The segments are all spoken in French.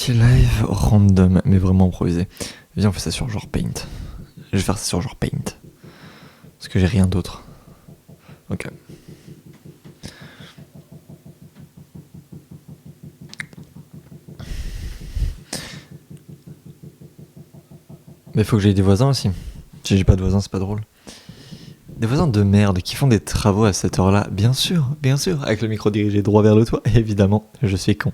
petit live random, mais vraiment improvisé. Viens, on fait ça sur genre Paint. Je vais faire ça sur genre Paint. Parce que j'ai rien d'autre. Ok. Mais faut que j'aie des voisins aussi. Si j'ai pas de voisins, c'est pas drôle. Des voisins de merde qui font des travaux à cette heure-là. Bien sûr, avec le micro dirigé droit vers le toit, évidemment, je suis con.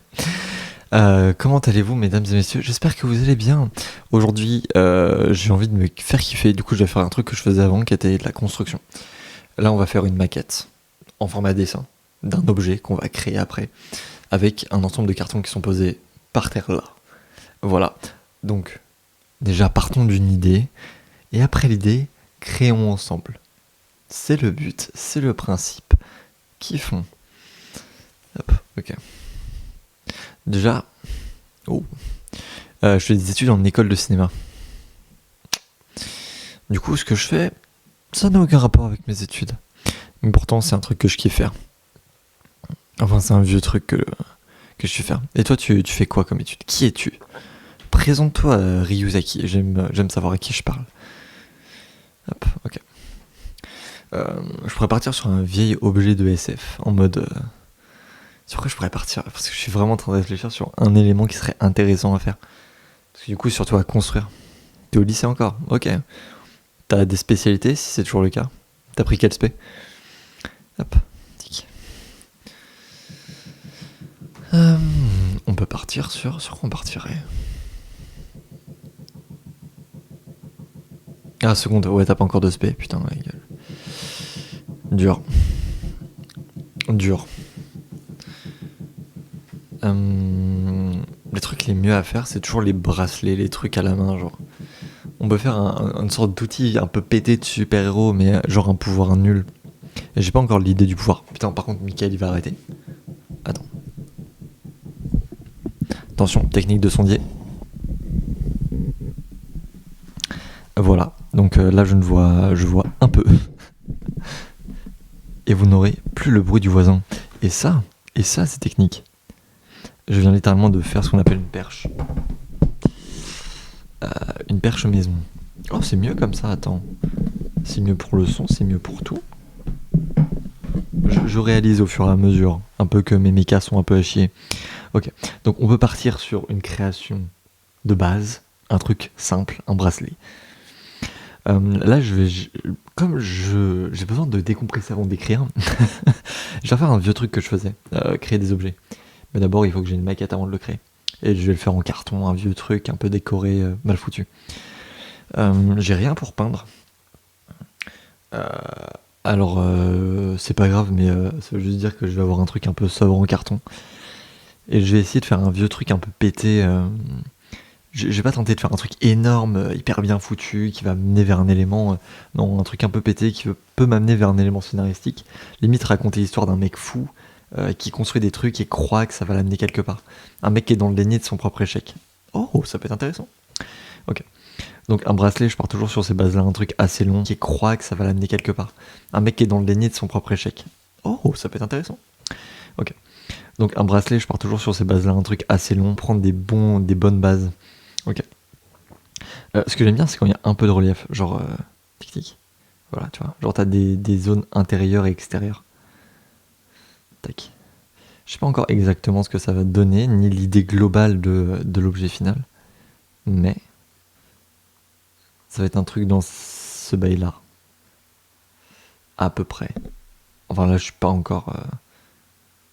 Comment allez-vous, mesdames et messieurs? J'espère que vous allez bien. Aujourd'hui, j'ai envie de me faire kiffer. Du coup, je vais faire un truc que je faisais avant, qui était de la construction. Là, on va faire une maquette en format dessin d'un objet qu'on va créer après, avec un ensemble de cartons qui sont posés par terre là. Voilà. Donc, déjà, partons d'une idée. Et après l'idée, créons ensemble. C'est le but, c'est le principe. Kiffons. Hop, ok. Déjà, je fais des études en école de cinéma. Du coup, ce que je fais, ça n'a aucun rapport avec mes études. Mais pourtant, c'est un truc que je kiffe faire. Enfin, c'est un vieux truc que je kiffe faire. Et toi, tu fais quoi comme étude? Qui es-tu? Présente-toi, Ryuzaki. J'aime savoir à qui je parle. Hop, ok. Je pourrais partir sur un vieil objet de SF, en mode... Sur quoi je pourrais partir? Parce que je suis vraiment en train de réfléchir sur un élément qui serait intéressant à faire. Parce que du coup, surtout à construire. T'es au lycée encore? Ok. T'as des spécialités, si c'est toujours le cas? T'as pris quel spé? Hop, tic. On peut partir sur quoi on partirait? Ah, seconde, ouais, t'as pas encore de spé, putain, ma gueule. Dur. Les trucs les mieux à faire, c'est toujours les bracelets, les trucs à la main, genre. On peut faire une sorte d'outil un peu pété de super-héros, mais genre un pouvoir nul. Et j'ai pas encore l'idée du pouvoir. Putain, par contre, Michael, il va arrêter. Attends. Attention, technique de sondier. Voilà. Donc là, je vois un peu. Et vous n'aurez plus le bruit du voisin. Et ça, c'est technique. Je viens littéralement de faire ce qu'on appelle une perche. Une perche maison. Oh, c'est mieux comme ça, attends. C'est mieux pour le son, c'est mieux pour tout. Je réalise au fur et à mesure, un peu que mes mécas sont un peu à chier. Ok, donc on peut partir sur une création de base, un truc simple, un bracelet. Là, comme j'ai besoin de décompresser avant d'écrire, je vais faire un vieux truc que je faisais, créer des objets. Mais d'abord, il faut que j'ai une maquette avant de le créer. Et je vais le faire en carton, un vieux truc un peu décoré, mal foutu. J'ai rien pour peindre. Alors, c'est pas grave, mais ça veut juste dire que je vais avoir un truc un peu sobre en carton. Et je vais essayer de faire un vieux truc un peu pété. Je vais pas tenter de faire un truc énorme, hyper bien foutu, qui va m'amener vers un élément. Non, un truc un peu pété qui peut m'amener vers un élément scénaristique. Limite raconter l'histoire d'un mec fou qui construit des trucs et croit que ça va l'amener quelque part. Un mec qui est dans le déni de son propre échec. Oh, ça peut être intéressant. Ok. Donc un bracelet, je pars toujours sur ces bases-là, un truc assez long qui croit que ça va l'amener quelque part. Un mec qui est dans le déni de son propre échec. Oh, ça peut être intéressant. Ok. Donc un bracelet, je pars toujours sur ces bases-là, un truc assez long, prendre des bonnes bases. Ok. Ce que j'aime bien, c'est quand il y a un peu de relief, genre tic-tic. Voilà, tu vois. Genre t'as des zones intérieures et extérieures. Tac. Je sais pas encore exactement ce que ça va donner, ni l'idée globale de l'objet final. Mais ça va être un truc dans ce bail-là. À peu près. Enfin là, je suis pas encore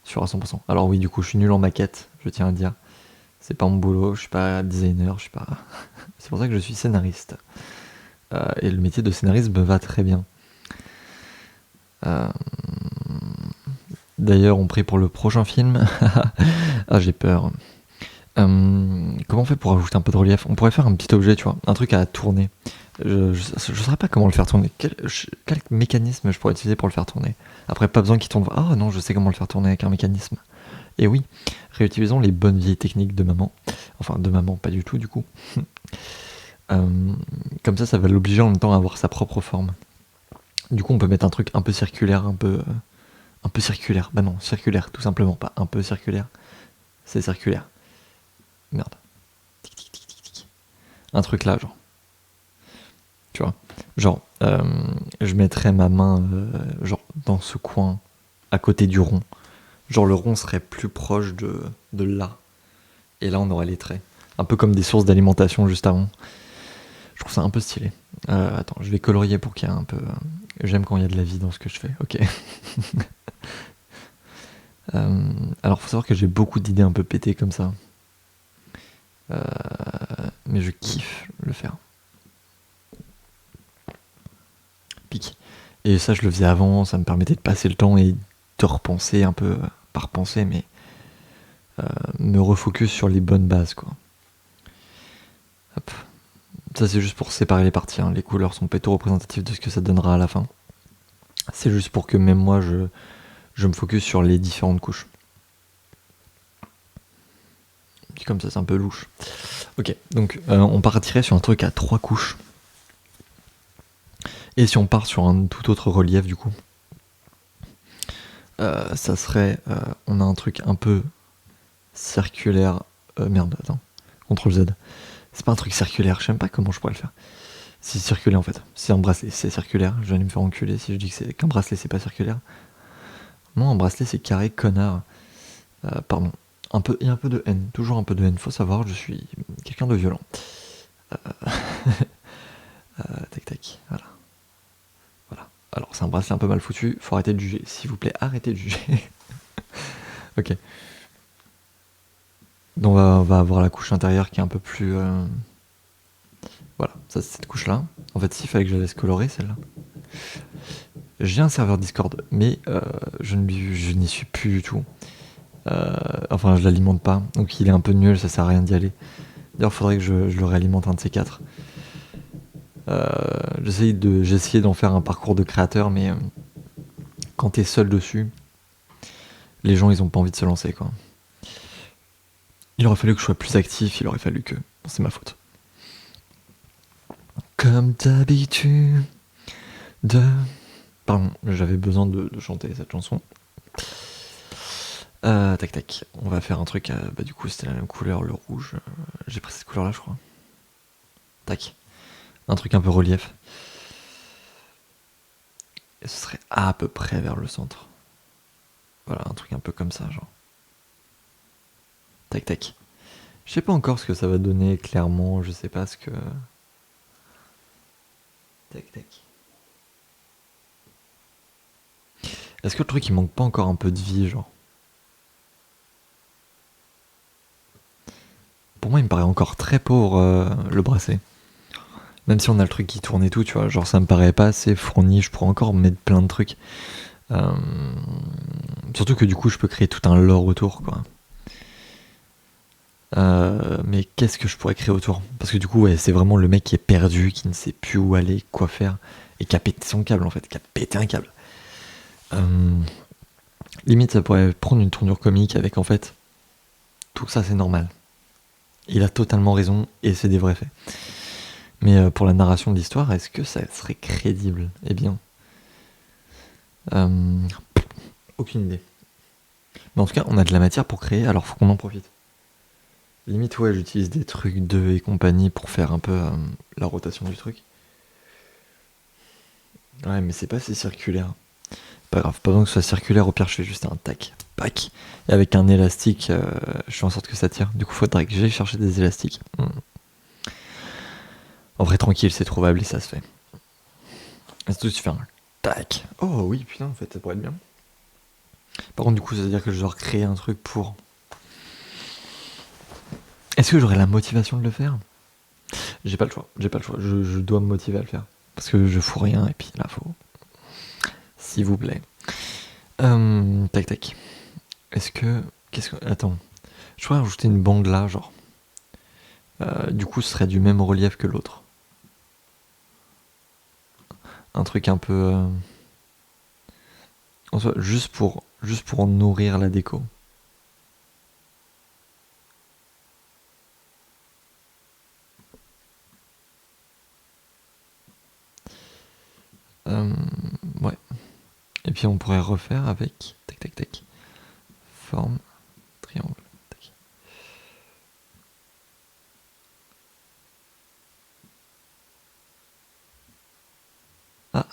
sûr à 100%. Alors oui, du coup, je suis nul en maquette, je tiens à dire. C'est pas mon boulot, je suis pas designer, je suis pas... C'est pour ça que je suis scénariste. Et le métier de scénariste me va très bien. D'ailleurs, on prie pour le prochain film. Ah, j'ai peur. Comment on fait pour ajouter un peu de relief? On pourrait faire un petit objet, tu vois, un truc à tourner. Je saurais pas comment le faire tourner. Quel mécanisme je pourrais utiliser pour le faire tourner? Après, pas besoin qu'il tourne... Ah non, je sais comment le faire tourner avec un mécanisme. Et oui, réutilisons les bonnes vieilles techniques de maman. Enfin, de maman, pas du tout, du coup. Comme ça va l'obliger en même temps à avoir sa propre forme. Du coup, on peut mettre un truc un peu circulaire, un peu circulaire. Bah non, circulaire, tout simplement, pas un peu circulaire. C'est circulaire. Merde. Un truc là, genre. Tu vois. Genre, je mettrais ma main, genre, dans ce coin, à côté du rond. Genre, le rond serait plus proche de là. Et là, on aurait les traits. Un peu comme des sources d'alimentation juste avant. Je trouve ça un peu stylé. Attends, je vais colorier pour qu'il y ait un peu... J'aime quand il y a de la vie dans ce que je fais. Ok. Alors, faut savoir que j'ai beaucoup d'idées un peu pétées comme ça. Mais je kiffe le faire. Pique. Et ça, je le faisais avant, ça me permettait de passer le temps et de repenser un peu, pas repenser, mais me refocus sur les bonnes bases, quoi. Hop. Ça, c'est juste pour séparer les parties, hein. Les couleurs sont pas tout représentatives de ce que ça donnera à la fin. C'est juste pour que même moi, je me focus sur les différentes couches. Comme ça, c'est un peu louche. Ok, donc on partirait sur un truc à 3 couches. Et si on part sur un tout autre relief, du coup, ça serait... on a un truc un peu circulaire... merde, attends. CTRL Z. C'est pas un truc circulaire, je sais même pas comment je pourrais le faire. C'est circulaire en fait. C'est un bracelet, c'est circulaire. Je vais aller me faire enculer si je dis qu'un bracelet c'est pas circulaire. Non, un bracelet c'est carré, connard. Pardon. Il y a un peu de haine, toujours un peu de haine. Faut savoir, je suis quelqu'un de violent. Tac tac, voilà. Voilà. Alors c'est un bracelet un peu mal foutu, faut arrêter de juger. S'il vous plaît, arrêtez de juger. Ok. Donc on va avoir la couche intérieure qui est un peu plus... Voilà, ça c'est cette couche-là. En fait, s'il fallait que je la laisse colorer, celle-là. J'ai un serveur Discord, mais je n'y suis plus du tout. Enfin, je l'alimente pas, donc il est un peu nul, ça sert à rien d'y aller. D'ailleurs, faudrait que je le réalimente un de ces quatre. J'ai essayé d'en faire un parcours de créateur, mais quand t'es seul dessus, les gens ils ont pas envie de se lancer, quoi. Il aurait fallu que je sois plus actif, il aurait fallu que... Bon, c'est ma faute. Comme d'habitude Pardon, j'avais besoin de chanter cette chanson. Tac tac, on va faire un truc, bah du coup c'était la même couleur, le rouge. J'ai pris cette couleur là je crois. Tac, un truc un peu relief. Et ce serait à peu près vers le centre. Voilà, un truc un peu comme ça genre. Tac tac. Je sais pas encore ce que ça va donner clairement, je sais pas ce que... Tac tac. Est-ce que le truc il manque pas encore un peu de vie genre? Pour moi il me paraît encore très pauvre le bracelet. Même si on a le truc qui tourne et tout, tu vois, genre ça me paraît pas assez fourni, je pourrais encore mettre plein de trucs. Surtout que du coup je peux créer tout un lore autour, quoi. Mais qu'est-ce que je pourrais créer autour? Parce que du coup, ouais, c'est vraiment le mec qui est perdu, qui ne sait plus où aller, quoi faire, et qui a pété son câble en fait, qui a pété un câble. Limite, ça pourrait prendre une tournure comique avec en fait, tout ça c'est normal. Il a totalement raison, et c'est des vrais faits. Mais pour la narration de l'histoire, est-ce que ça serait crédible? Eh bien, aucune idée. Mais en tout cas, on a de la matière pour créer, alors faut qu'on en profite. Limite, ouais, j'utilise des trucs d'œufs et compagnie pour faire un peu la rotation du truc. Ouais, mais c'est pas assez circulaire. Pas grave, pas besoin que ce soit circulaire, au pire je fais juste un tac, pac. Et avec un élastique, je fais en sorte que ça tire. Du coup, faudrait que j'aille chercher des élastiques. En vrai, tranquille, c'est trouvable et ça se fait. Et surtout, tu fais un tac. Oh oui, putain, en fait, ça pourrait être bien. Par contre, du coup, ça veut dire que je dois recréer un truc pour... Est-ce que j'aurai la motivation de le faire? J'ai pas le choix, je dois me motiver à le faire. Parce que je fous rien et puis là, faut... S'il vous plaît. Tac tac. Est-ce que... Qu'est-ce que... Attends. Je pourrais rajouter une bande là, genre. Du coup, ce serait du même relief que l'autre. Un truc un peu... En soi, juste pour nourrir la déco. Ouais. Et puis on pourrait refaire avec... Tac tac tac. Forme. Triangle. Tac. Ah,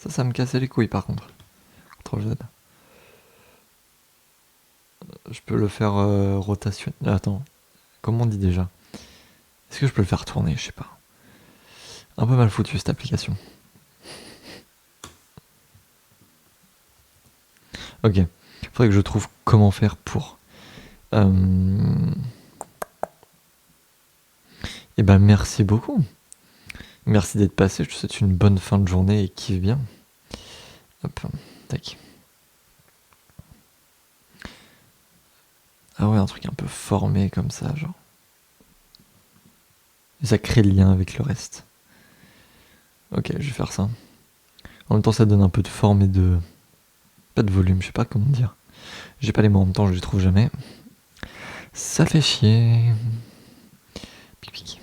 ça me cassait les couilles par contre. CTRL Z. Je peux le faire rotation. Attends, comment on dit déjà? Est-ce que je peux le faire tourner? Je sais pas. Un peu mal foutu cette application. Ok, faudrait que je trouve comment faire pour. Eh ben merci beaucoup. Merci d'être passé. Je te souhaite une bonne fin de journée et kiffe bien. Hop, tac. Ah ouais, un truc un peu formé comme ça, genre. Et ça crée le lien avec le reste. Ok, je vais faire ça. En même temps, ça donne un peu de forme et de. Pas de volume, je sais pas comment dire. J'ai pas les mots en même temps, je les trouve jamais. Ça fait chier. Pic pic.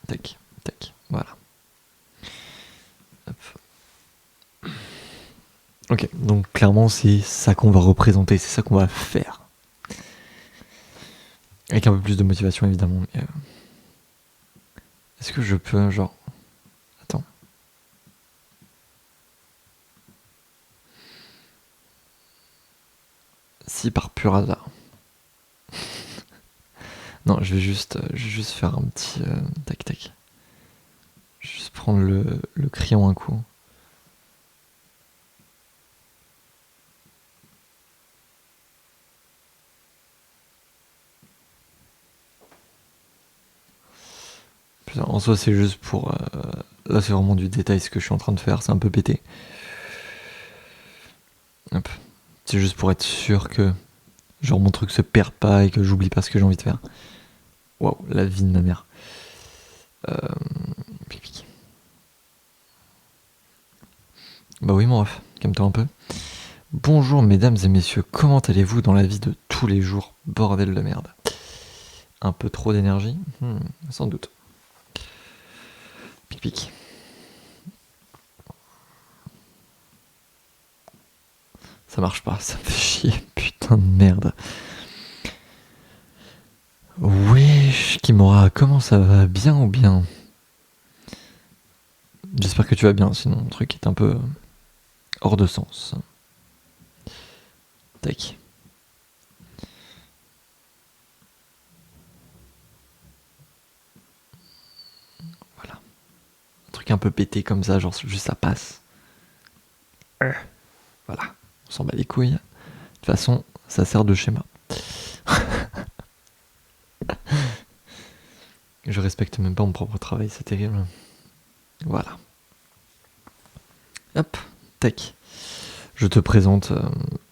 Tac, tac, voilà. Hop. Ok, donc clairement, c'est ça qu'on va représenter, c'est ça qu'on va faire. Avec un peu plus de motivation, évidemment. Mais est-ce que je peux, genre. Attends. Si par pur hasard. Non, je vais juste faire un petit. Tac, tac. Je vais juste prendre le crayon un coup. Putain, en soi, c'est juste pour. Là, c'est vraiment du détail ce que je suis en train de faire. C'est un peu pété. Hop. C'est juste pour être sûr que. Genre, mon truc se perd pas et que j'oublie pas ce que j'ai envie de faire. Waouh, la vie de ma mère. Pic, pic. Bah oui, mon ref, calme-toi un peu. Bonjour, mesdames et messieurs, comment allez-vous dans la vie de tous les jours? Bordel de merde. Un peu trop d'énergie? Sans doute. Pic, pic. Ça marche pas, ça me fait chier, putain de merde. Wesh, Kimura, comment ça va? Bien ou bien? J'espère que tu vas bien, sinon le truc est un peu hors de sens. Tac. Voilà. Un truc un peu pété comme ça, genre juste ça passe. Voilà. On s'en bat les couilles. De toute façon, ça sert de schéma. Je respecte même pas mon propre travail, c'est terrible. Voilà. Hop, tac. Je te présente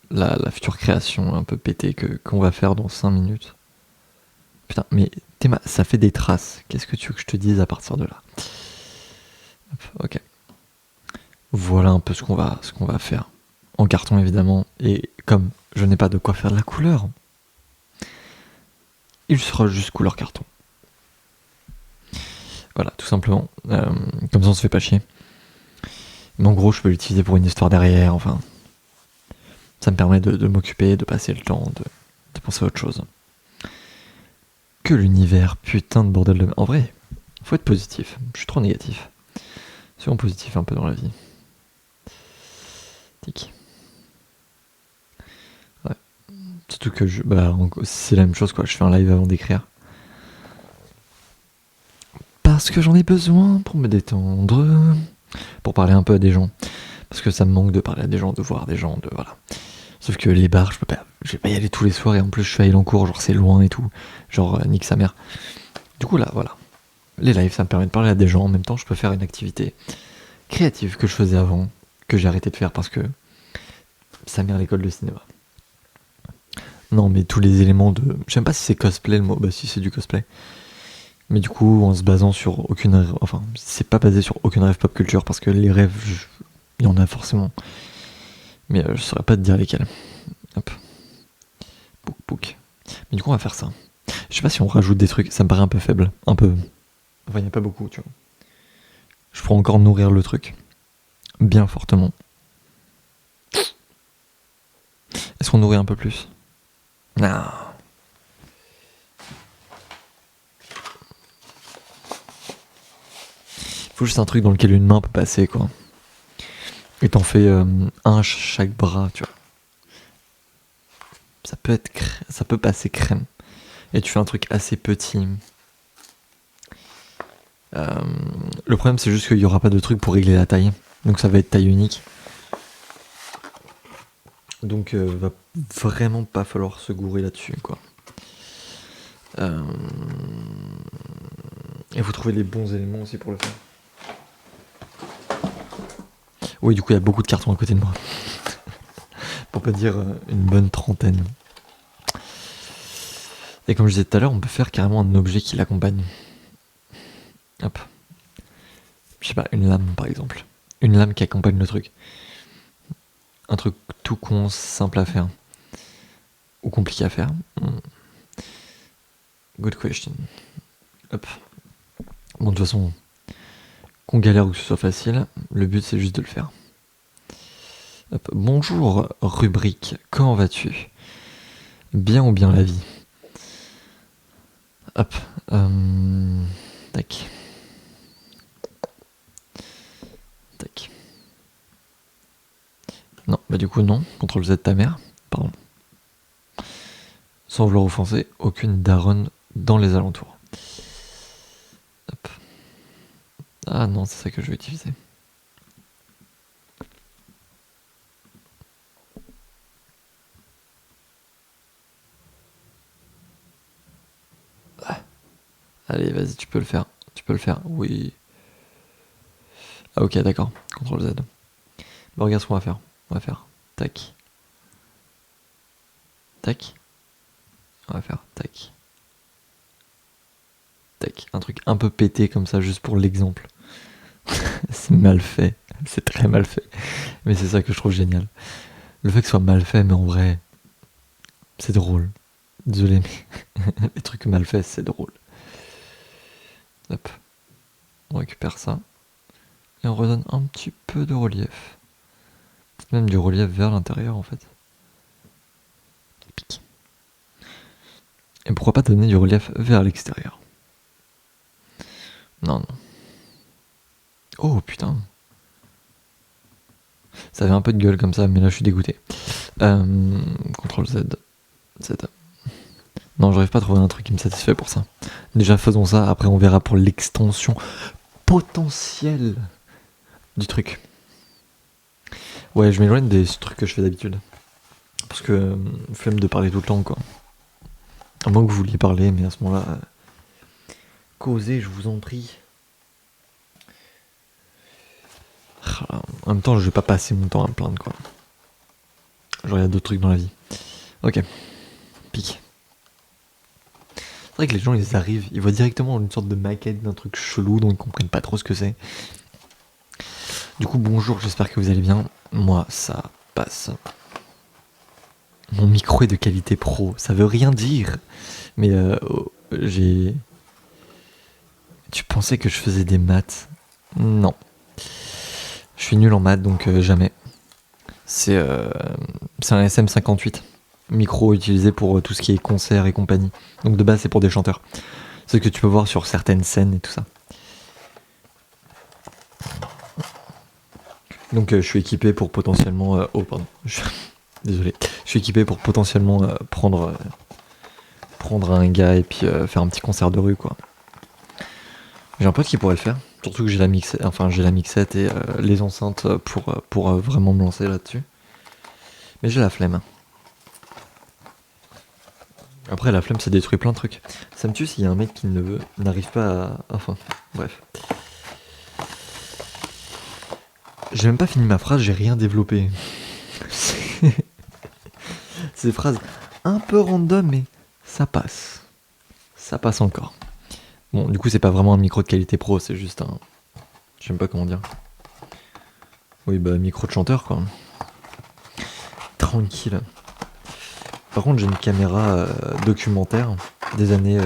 la future création un peu pétée qu'on va faire dans 5 minutes. Putain, mais Théma, ça fait des traces. Qu'est-ce que tu veux que je te dise à partir de là? Hop, ok. Voilà un peu ce qu'on va faire. En carton, évidemment. Et comme je n'ai pas de quoi faire de la couleur, il sera juste couleur carton. Voilà, tout simplement. Comme ça, on se fait pas chier. Mais en gros, je peux l'utiliser pour une histoire derrière, enfin. Ça me permet de m'occuper, de passer le temps, de penser à autre chose. Que l'univers, putain de bordel de... En vrai, faut être positif. Je suis trop négatif. Soyons positif un peu dans la vie. Tic. Ouais. Surtout que c'est la même chose, quoi. Je fais un live avant d'écrire. Parce que j'en ai besoin pour me détendre. Pour parler un peu à des gens. Parce que ça me manque de parler à des gens, de voir des gens, de... Voilà. Sauf que les bars, je vais pas y aller tous les soirs et en plus je suis à Elancourt, genre c'est loin et tout. Genre nique sa mère. Du coup là, voilà. Les lives, ça me permet de parler à des gens. En même temps, je peux faire une activité créative que je faisais avant, que j'ai arrêté de faire parce que ça mère l'école de cinéma. Non, mais tous les éléments de... Je sais même pas si c'est cosplay le mot. Bah si, c'est du cosplay. Mais du coup, en se basant sur aucune... Enfin, c'est pas basé sur aucune rêve pop culture parce que les rêves, il y en a forcément. Mais je saurais pas te dire lesquels. Hop. Pouc pouc. Mais du coup, on va faire ça. Je sais pas si on rajoute des trucs, ça me paraît un peu faible. Un peu... Enfin, il n'y a pas beaucoup, tu vois. Je pourrais encore nourrir le truc. Bien fortement. Est-ce qu'on nourrit un peu plus? Non. Faut juste un truc dans lequel une main peut passer, quoi. Et t'en fais un chaque bras, tu vois. Ça peut passer crème. Et tu fais un truc assez petit. Le problème, c'est juste qu'il n'y aura pas de truc pour régler la taille. Donc ça va être taille unique. Donc va vraiment pas falloir se gourer là-dessus, quoi. Et vous trouvez les bons éléments aussi pour le faire. Oui, du coup, il y a beaucoup de cartons à côté de moi. Pour pas dire une bonne trentaine. Et comme je disais tout à l'heure, on peut faire carrément un objet qui l'accompagne. Hop. Je sais pas, une lame par exemple. Une lame qui accompagne le truc. Un truc tout con, simple à faire. Ou compliqué à faire. Good question. Hop. Bon, de toute façon, qu'on galère ou que ce soit facile, le but c'est juste de le faire. Hop. Bonjour, rubrique, comment vas-tu? Bien ou bien la vie? Hop. Tac. Tac. Non, bah du coup non. CTRL Z de ta mère. Pardon. Sans vouloir offenser, aucune daronne dans les alentours. Hop. Ah non, c'est ça que je vais utiliser. Allez, vas-y, tu peux le faire. Tu peux le faire, oui. Ah ok, d'accord. CTRL Z. Bon, regarde ce qu'on va faire. On va faire tac. Tac. On va faire tac. Tac. Un truc un peu pété comme ça, juste pour l'exemple. C'est mal fait. C'est très mal fait. Mais c'est ça que je trouve génial. Le fait que ce soit mal fait, mais en vrai, c'est drôle. Désolé, mais les trucs mal faits, c'est drôle. Hop. On récupère ça. Et on redonne un petit peu de relief. Peut-être même du relief vers l'intérieur, en fait. Pique. Et pourquoi pas donner du relief vers l'extérieur? Non, non. Oh, putain. Ça avait un peu de gueule comme ça, mais là, je suis dégoûté. CTRL Z. Z. Non, j'arrive pas à trouver un truc qui me satisfait pour ça. Déjà, faisons ça. Après, on verra pour l'extension potentielle du truc. Ouais, je m'éloigne des trucs que je fais d'habitude. Parce que flemme de parler tout le temps, quoi. À moins que vous vouliez parler, mais à ce moment-là, causez, je vous en prie. En même temps, je vais pas passer mon temps à me plaindre, quoi. Genre, il y a d'autres trucs dans la vie. Ok. Pique. C'est vrai que les gens, ils arrivent, ils voient directement une sorte de maquette d'un truc chelou dont ils comprennent pas trop ce que c'est. Du coup, bonjour, j'espère que vous allez bien. Moi, ça passe. Mon micro est de qualité pro, ça veut rien dire. Mais j'ai... Tu pensais que je faisais des maths? Non. Je suis nul en maths, donc jamais. C'est un SM58. Micro utilisé pour tout ce qui est concert et compagnie. Donc de base, c'est pour des chanteurs. C'est ce que tu peux voir sur certaines scènes et tout ça. Donc je suis équipé pour potentiellement... oh, pardon. Désolé. Je suis équipé pour potentiellement prendre un gars et puis faire un petit concert de rue, quoi. J'ai un pote qui pourrait le faire. Surtout que j'ai la mixette et les enceintes pour vraiment me lancer là-dessus. Mais j'ai la flemme. Après, la flemme, ça détruit plein de trucs. Ça me tue s'il y a un mec qui n'arrive pas à... Enfin, bref. J'ai même pas fini ma phrase, j'ai rien développé. Ces phrases un peu random, mais ça passe. Ça passe encore. Bon, du coup, c'est pas vraiment un micro de qualité pro, c'est juste un... Je sais même pas comment dire. Oui, bah, micro de chanteur, quoi. Tranquille. Par contre, j'ai une caméra documentaire des années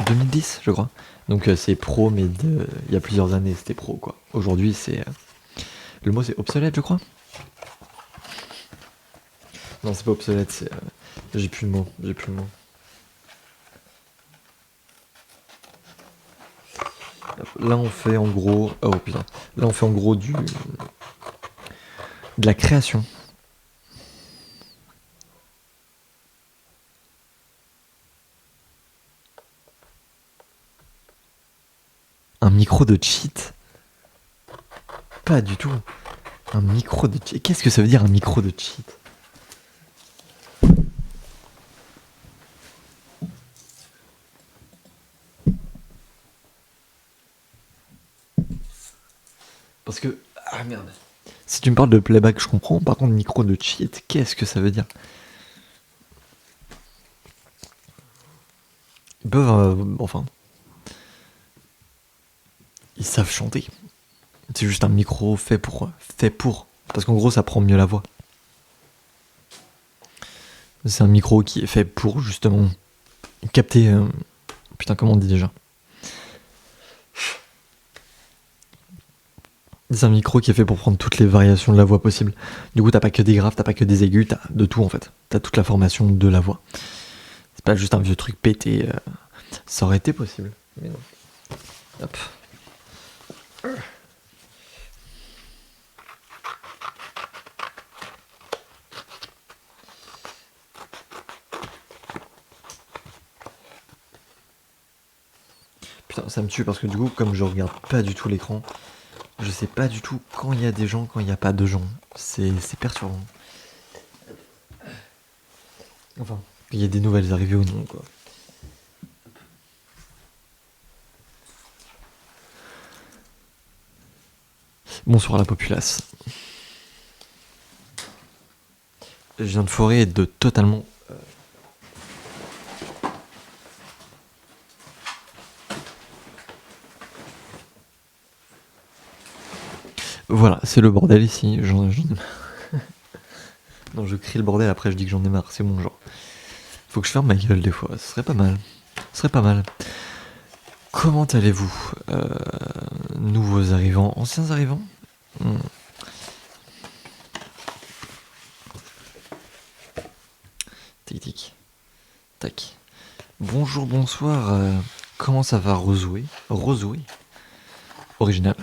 2010, je crois. Donc c'est pro, mais il y a plusieurs années, c'était pro, quoi. Aujourd'hui, c'est... Le mot, c'est obsolète, je crois. Non, c'est pas obsolète, c'est... J'ai plus le mot. Là on fait en gros... Oh putain. Là on fait en gros de la création. Un micro de cheat? Pas du tout. Un micro de cheat. Qu'est-ce que ça veut dire un micro de cheat? Parce que... Ah merde. Si tu me parles de playback, je comprends. Par contre, micro de cheat, qu'est-ce que ça veut dire? Ils peuvent... enfin... Ils savent chanter. C'est juste un micro fait pour... Parce qu'en gros, ça prend mieux la voix. C'est un micro qui est fait pour, justement, capter... Putain, comment on dit déjà? C'est un micro qui est fait pour prendre toutes les variations de la voix possibles. Du coup, t'as pas que des graves, t'as pas que des aigus, t'as de tout en fait. T'as toute la formation de la voix. C'est pas juste un vieux truc pété. Ça aurait été possible, mais non. Hop. Putain, ça me tue parce que du coup, comme je regarde pas du tout l'écran, je sais pas du tout quand il y a des gens, quand il y a pas de gens. C'est perturbant. Enfin, il y a des nouvelles arrivées ou non, quoi. Bonsoir la populace. Je viens de forer et de totalement... Voilà, c'est le bordel ici. J'en ai marre. Non, je crie le bordel, après je dis que j'en ai marre, c'est mon genre. Faut que je ferme ma gueule des fois, ce serait pas mal. Ce serait pas mal. Comment allez-vous, nouveaux arrivants, anciens arrivants? Tic tic. Tac. Bonjour, bonsoir. Comment ça va, Rosoué? Rosoué. Original.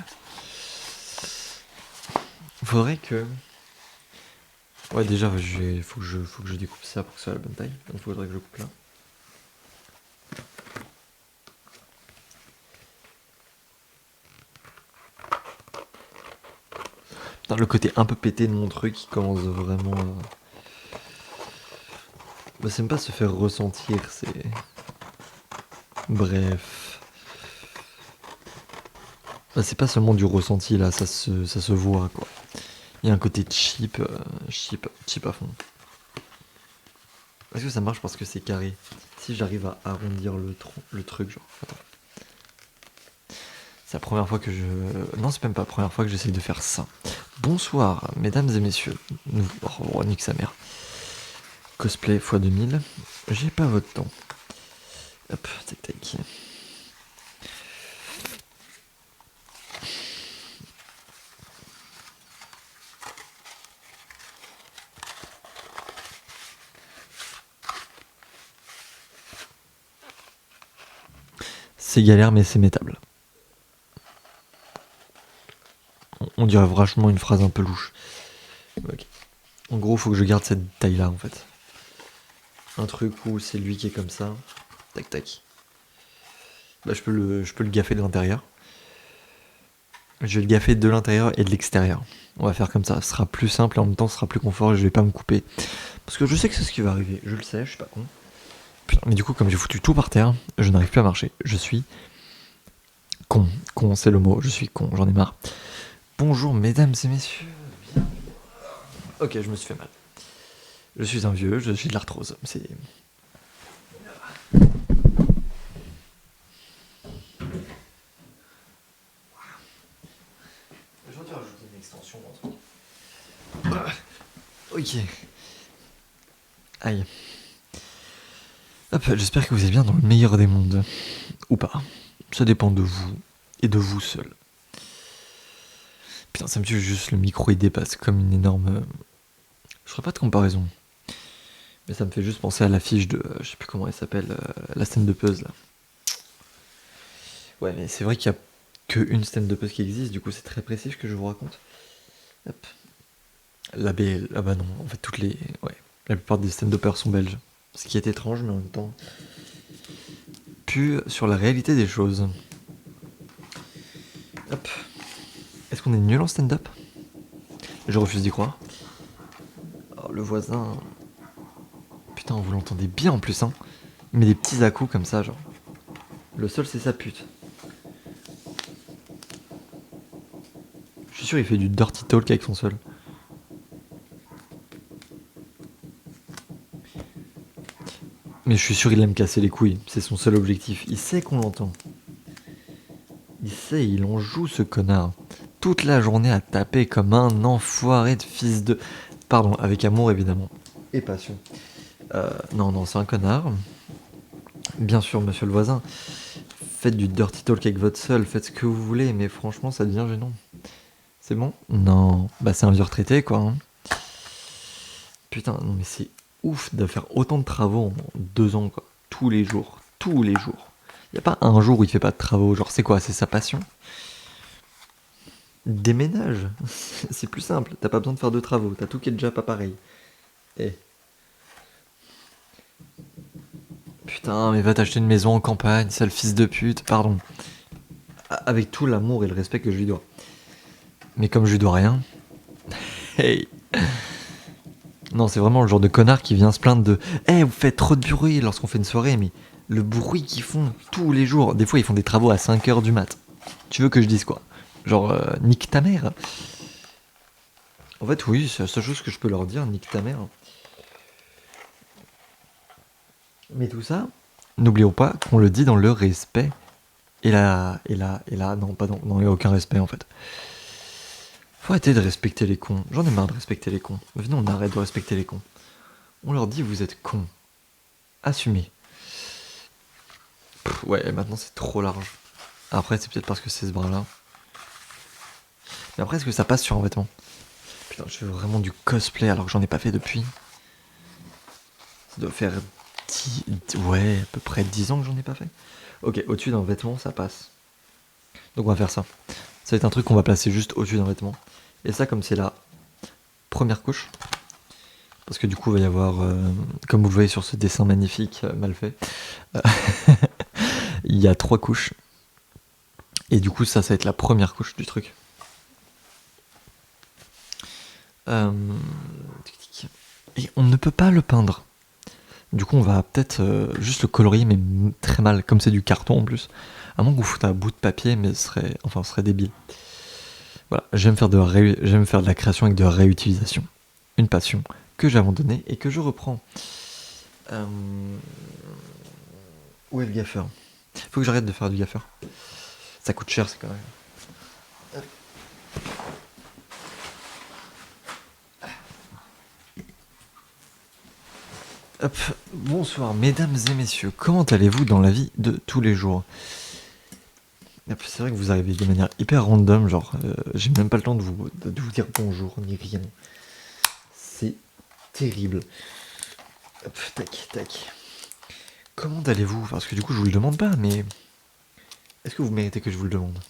Faudrait que... Ouais, déjà, faut que je découpe ça pour que ça soit la bonne taille. Donc, faudrait que je coupe là. Putain, le côté un peu pété de mon truc, il commence vraiment à... Bah, c'est même pas se faire ressentir, c'est... Bref... Bah, c'est pas seulement du ressenti, là, ça se voit, quoi. Il y a un côté cheap à fond. Est-ce que ça marche parce que c'est carré? Si j'arrive à arrondir le truc, genre... Attends. C'est la première fois que je... Non, c'est même pas la première fois que j'essaye de faire ça. Bonsoir, mesdames et messieurs. Oh, nique sa mère. Cosplay x 2000. J'ai pas votre temps. Hop, tac tac. C'est galère, mais c'est métable. On dirait vachement une phrase un peu louche. Okay. En gros, faut que je garde cette taille-là, en fait. Un truc où c'est lui qui est comme ça. Tac, tac. Bah, je peux le gaffer de l'intérieur. Je vais le gaffer de l'intérieur et de l'extérieur. On va faire comme ça. Ce sera plus simple et en même temps, ce sera plus confort et je vais pas me couper. Parce que je sais que c'est ce qui va arriver. Je le sais, je suis pas con. Putain, mais du coup, comme j'ai foutu tout par terre, je n'arrive plus à marcher. Je suis con. Con, c'est le mot. Je suis con. J'en ai marre. Bonjour, mesdames et messieurs. Ok, je me suis fait mal. Je suis un vieux, j'ai de l'arthrose. C'est... J'aurais dû rajouter une extension dans ce truc. Ok. Aïe. Hop, j'espère que vous êtes bien dans le meilleur des mondes. Ou pas. Ça dépend de vous. Et de vous seul. Putain, ça me tue juste, le micro il dépasse comme une énorme... Je ferai pas de comparaison. Mais ça me fait juste penser à l'affiche de... je sais plus comment elle s'appelle, la scène de Puzz là. Ouais, mais c'est vrai qu'il y a qu'une stand-upeuse qui existe, du coup c'est très précis ce que je vous raconte. Hop. La B, ah bah non, en fait ouais, la plupart des stand-uppers sont belges. Ce qui est étrange, mais en même temps, plus sur la réalité des choses. Hop. Est-ce qu'on est nul en stand-up? Je refuse d'y croire. Oh, le voisin... Putain, vous l'entendez bien en plus, hein. Il met des petits à-coups comme ça, genre. Le sol, c'est sa pute. Je suis sûr, il fait du dirty talk avec son sol. Mais je suis sûr, il aime casser les couilles. C'est son seul objectif. Il sait qu'on l'entend. Il sait, il en joue, ce connard. Toute la journée à taper comme un enfoiré de fils de... Pardon, avec amour, évidemment. Et passion. Non, c'est un connard. Bien sûr, monsieur le voisin. Faites du dirty talk avec votre seul, faites ce que vous voulez, mais franchement, ça devient gênant. C'est bon? Non. Bah, c'est un vieux retraité, quoi. Hein. Putain, non, mais c'est ouf de faire autant de travaux en 2 ans, quoi. Tous les jours. Tous les jours. Y a pas un jour où il fait pas de travaux. Genre, c'est quoi? C'est sa passion? Déménage. C'est plus simple. T'as pas besoin de faire de travaux. T'as tout qui est déjà pas pareil. Eh. Putain, mais va t'acheter une maison en campagne, sale fils de pute. Pardon. Avec tout l'amour et le respect que je lui dois. Mais comme je lui dois rien. Hey. Non, c'est vraiment le genre de connard qui vient se plaindre de hey, vous faites trop de bruit lorsqu'on fait une soirée, mais le bruit qu'ils font tous les jours. Des fois, ils font des travaux à 5h du mat. Tu veux que je dise quoi? Genre, nique ta mère. En fait, oui, c'est la seule chose que je peux leur dire, nique ta mère. Mais tout ça, n'oublions pas qu'on le dit dans le respect. Non, pas dans, il n'y a aucun respect en fait. Faut arrêter de respecter les cons. J'en ai marre de respecter les cons. Venez, on arrête de respecter les cons. On leur dit, vous êtes cons. Assumez. Ouais, maintenant c'est trop large. Après, c'est peut-être parce que c'est ce bras-là. Mais après, est-ce que ça passe sur un vêtement? Putain, je fais vraiment du cosplay alors que j'en ai pas fait depuis. Ça doit faire 10... Ouais, à peu près 10 ans que j'en ai pas fait. Ok, au-dessus d'un vêtement, ça passe. Donc on va faire ça. Ça va être un truc qu'on va placer juste au-dessus d'un vêtement. Et ça, comme c'est la première couche, parce que du coup, il va y avoir, comme vous le voyez sur ce dessin magnifique, mal fait, il y a 3 couches. Et du coup, ça va être la première couche du truc. Et on ne peut pas le peindre. Du coup, on va peut-être juste le colorier, mais très mal, comme c'est du carton en plus. À moins que vous foutez un bout de papier, mais ce serait débile. Voilà, j'aime faire de la création avec de la réutilisation. Une passion que j'ai abandonnée et que je reprends. Où est le gaffeur? Faut que j'arrête de faire du gaffeur. Ça coûte cher, c'est quand même. Hop, bonsoir mesdames et messieurs, comment allez-vous dans la vie de tous les jours? C'est vrai que vous arrivez de manière hyper random, genre j'ai même pas le temps de vous dire bonjour ni rien. C'est terrible. Hop, tac. Comment allez-vous? Parce que du coup je vous le demande pas, mais est-ce que vous méritez que je vous le demande?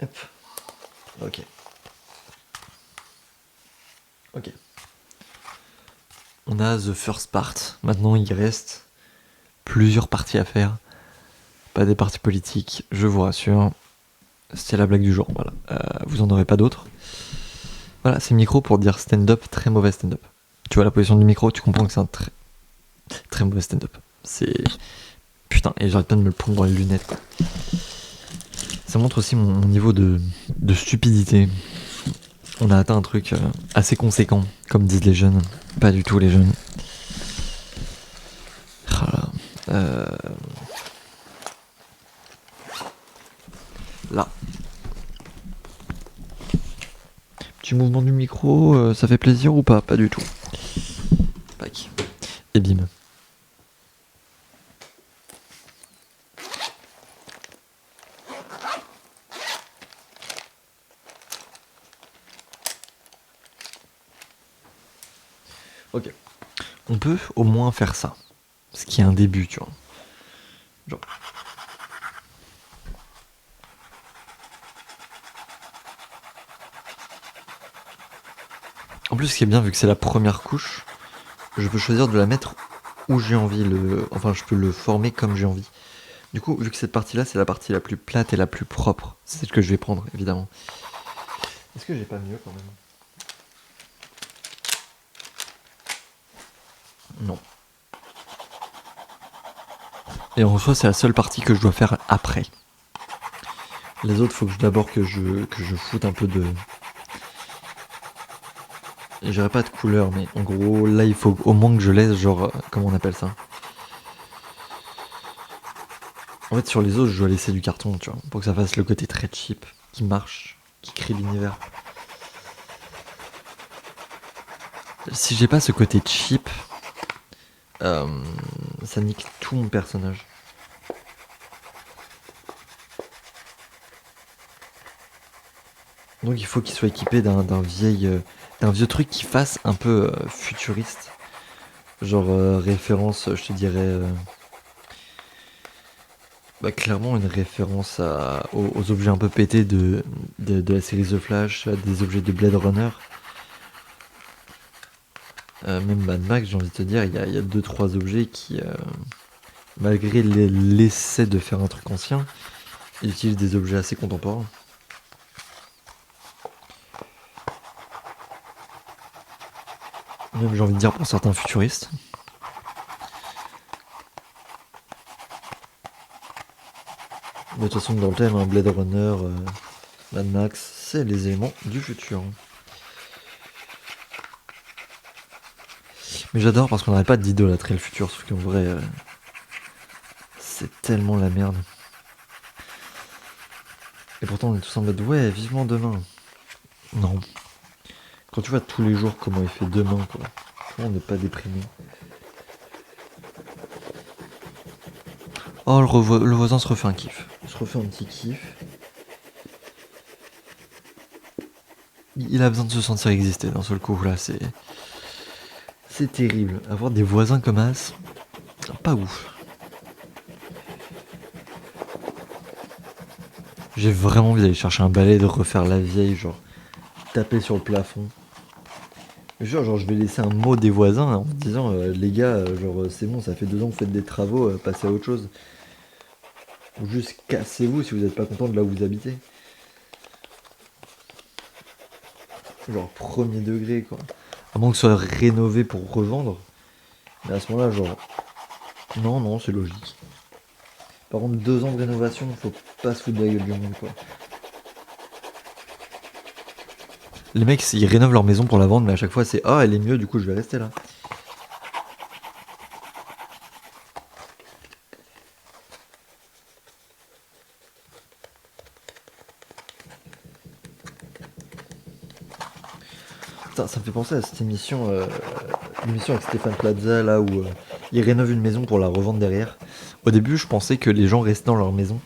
Hop. Ok. On a the first part. Maintenant il reste plusieurs parties à faire. Pas des parties politiques, je vous rassure. C'était la blague du jour, voilà. Vous en aurez pas d'autres. Voilà, c'est le micro pour dire stand-up, très mauvais stand-up. Tu vois la position du micro, tu comprends que c'est un très, très mauvais stand-up. C'est... Putain, et j'arrête pas de me le prendre dans les lunettes, quoi. Ça montre aussi mon niveau de stupidité. On a atteint un truc assez conséquent, comme disent les jeunes. Pas du tout les jeunes. Voilà. Là. Petit mouvement du micro, ça fait plaisir ou pas? Pas du tout. Pac. Et bim. Ok. On peut au moins faire ça. Ce qui est un début, tu vois. Genre. En plus, ce qui est bien, vu que c'est la première couche, je peux choisir de la mettre où j'ai envie. Enfin, je peux le former comme j'ai envie. Du coup, vu que cette partie-là, c'est la partie la plus plate et la plus propre, c'est celle que je vais prendre, évidemment. Est-ce que j'ai pas mieux quand même? Non. Et en soi, c'est la seule partie que je dois faire après. Les autres, faut que d'abord que je foute un peu de... J'aurais pas de couleur, mais en gros, là, il faut au moins que je laisse, genre, comment on appelle ça? En fait, sur les autres, je dois laisser du carton, tu vois, pour que ça fasse le côté très cheap, qui marche, qui crée l'univers. Si j'ai pas ce côté cheap, ça nique tout mon personnage. Donc il faut qu'il soit équipé d'un vieux truc qui fasse un peu futuriste. Genre référence, je te dirais... clairement une référence aux objets un peu pétés de la série The Flash, à des objets de Blade Runner. Même Mad Max, j'ai envie de te dire, il y a 2-3 objets qui, malgré l'essai de faire un truc ancien, ils utilisent des objets assez contemporains. Même j'ai envie de dire pour certains futuristes. Mais de toute façon, dans le thème, Blade Runner, Mad Max, c'est les éléments du futur. Mais j'adore parce qu'on n'arrête pas d'idolâtrer le futur, sauf qu'en vrai, c'est tellement la merde. Et pourtant, on est tous en mode, ouais, vivement demain. Non. Quand tu vois tous les jours comment il fait demain, quoi, comment on n'est pas déprimé? Oh, le voisin se refait un kiff. Il se refait un petit kiff. Il a besoin de se sentir exister d'un seul coup, là, c'est terrible. Avoir des voisins comme As, pas ouf. J'ai vraiment envie d'aller chercher un balai, de refaire la vieille, genre taper sur le plafond. Genre je vais laisser un mot des voisins en disant les gars, c'est bon, ça fait 2 ans que vous faites des travaux, passez à autre chose. Ou juste cassez-vous si vous n'êtes pas content de là où vous habitez. Genre premier degré quoi. À moins que ce soit rénové pour revendre. Mais à ce moment-là, genre. Non, c'est logique. Par contre, 2 ans de rénovation, faut pas se foutre de la gueule du monde quoi. Les mecs, ils rénovent leur maison pour la vendre, mais à chaque fois c'est ah, elle est mieux, du coup je vais rester là. Putain, ça me fait penser à cette émission, l'émission avec Stéphane Plaza là où ils rénovent une maison pour la revendre derrière. Au début, je pensais que les gens restaient dans leur maison.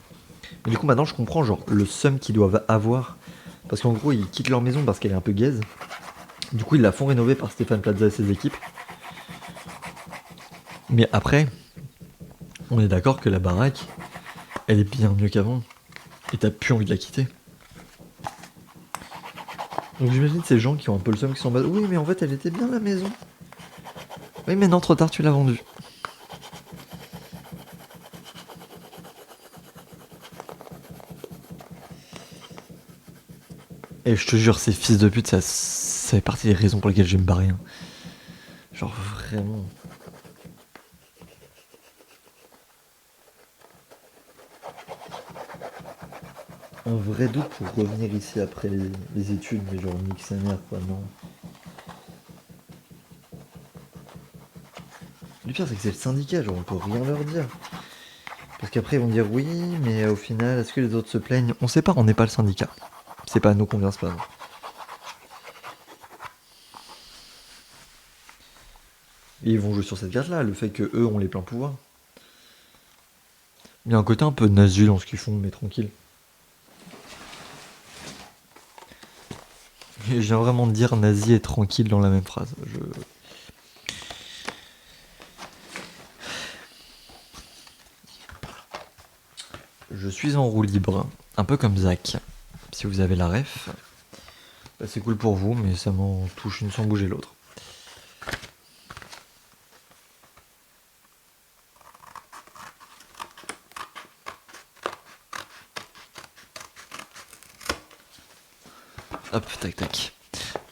Mais du coup, maintenant je comprends genre le seum qu'ils doivent avoir. Parce qu'en gros, ils quittent leur maison parce qu'elle est un peu gaze. Du coup, ils la font rénover par Stéphane Plaza et ses équipes. Mais après, on est d'accord que la baraque, elle est bien mieux qu'avant. Et t'as plus envie de la quitter. Donc j'imagine ces gens qui ont un peu le seum qui sont en mode oui, mais en fait, elle était bien la maison. Oui, mais non, trop tard, tu l'as vendue. Et je te jure, ces fils de pute, ça fait partie des raisons pour lesquelles je vais me barrer. Hein. Genre vraiment. Un vrai doute pour revenir ici après les études, mais genre nique sa mère quoi, non. Le pire c'est que c'est le syndicat, genre on peut rien leur dire. Parce qu'après ils vont dire oui, mais au final, est-ce que les autres se plaignent? On sait pas, on n'est pas le syndicat. C'est pas à nous qu'on vient se plaindre. Et ils vont jouer sur cette carte-là, le fait que eux ont les pleins pouvoirs. Il y a un côté un peu nazi dans ce qu'ils font, mais tranquille. Et je viens vraiment de dire nazi et tranquille dans la même phrase. Je suis en roue libre, un peu comme Zach, si vous avez la ref. Bah, c'est cool pour vous, mais ça m'en touche une sans bouger l'autre. Hop, tac tac.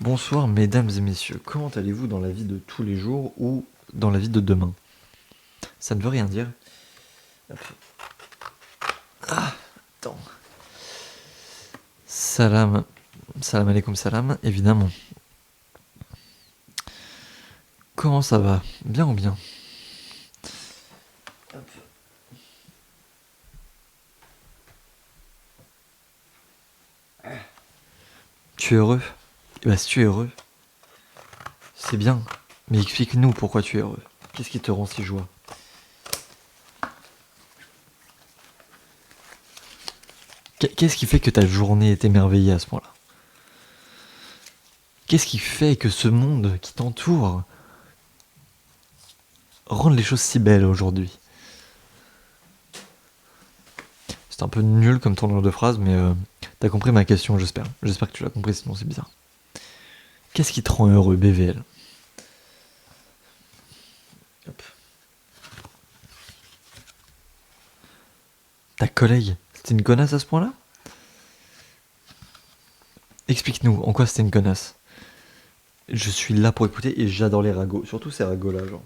Bonsoir mesdames et messieurs, comment allez-vous dans la vie de tous les jours ou dans la vie de demain? Ça ne veut rien dire. Hop. Ah, attends. Salam. Salam alaikum salam, évidemment. Comment ça va? Bien ou bien? Hop. Tu es heureux? Eh bah, si tu es heureux, c'est bien. Mais explique-nous pourquoi tu es heureux. Qu'est-ce qui te rend si joie? Qu'est-ce qui fait que ta journée est émerveillée à ce point-là? Qu'est-ce qui fait que ce monde qui t'entoure rende les choses si belles aujourd'hui? C'est un peu nul comme tournure de phrase, mais t'as compris ma question, j'espère. J'espère que tu l'as compris, sinon c'est bizarre. Qu'est-ce qui te rend heureux, BVL? Hop. Ta collègue, c'était une connasse à ce point-là? Explique-nous, en quoi c'était une connasse? Je suis là pour écouter et j'adore les ragots, surtout ces ragots-là, genre.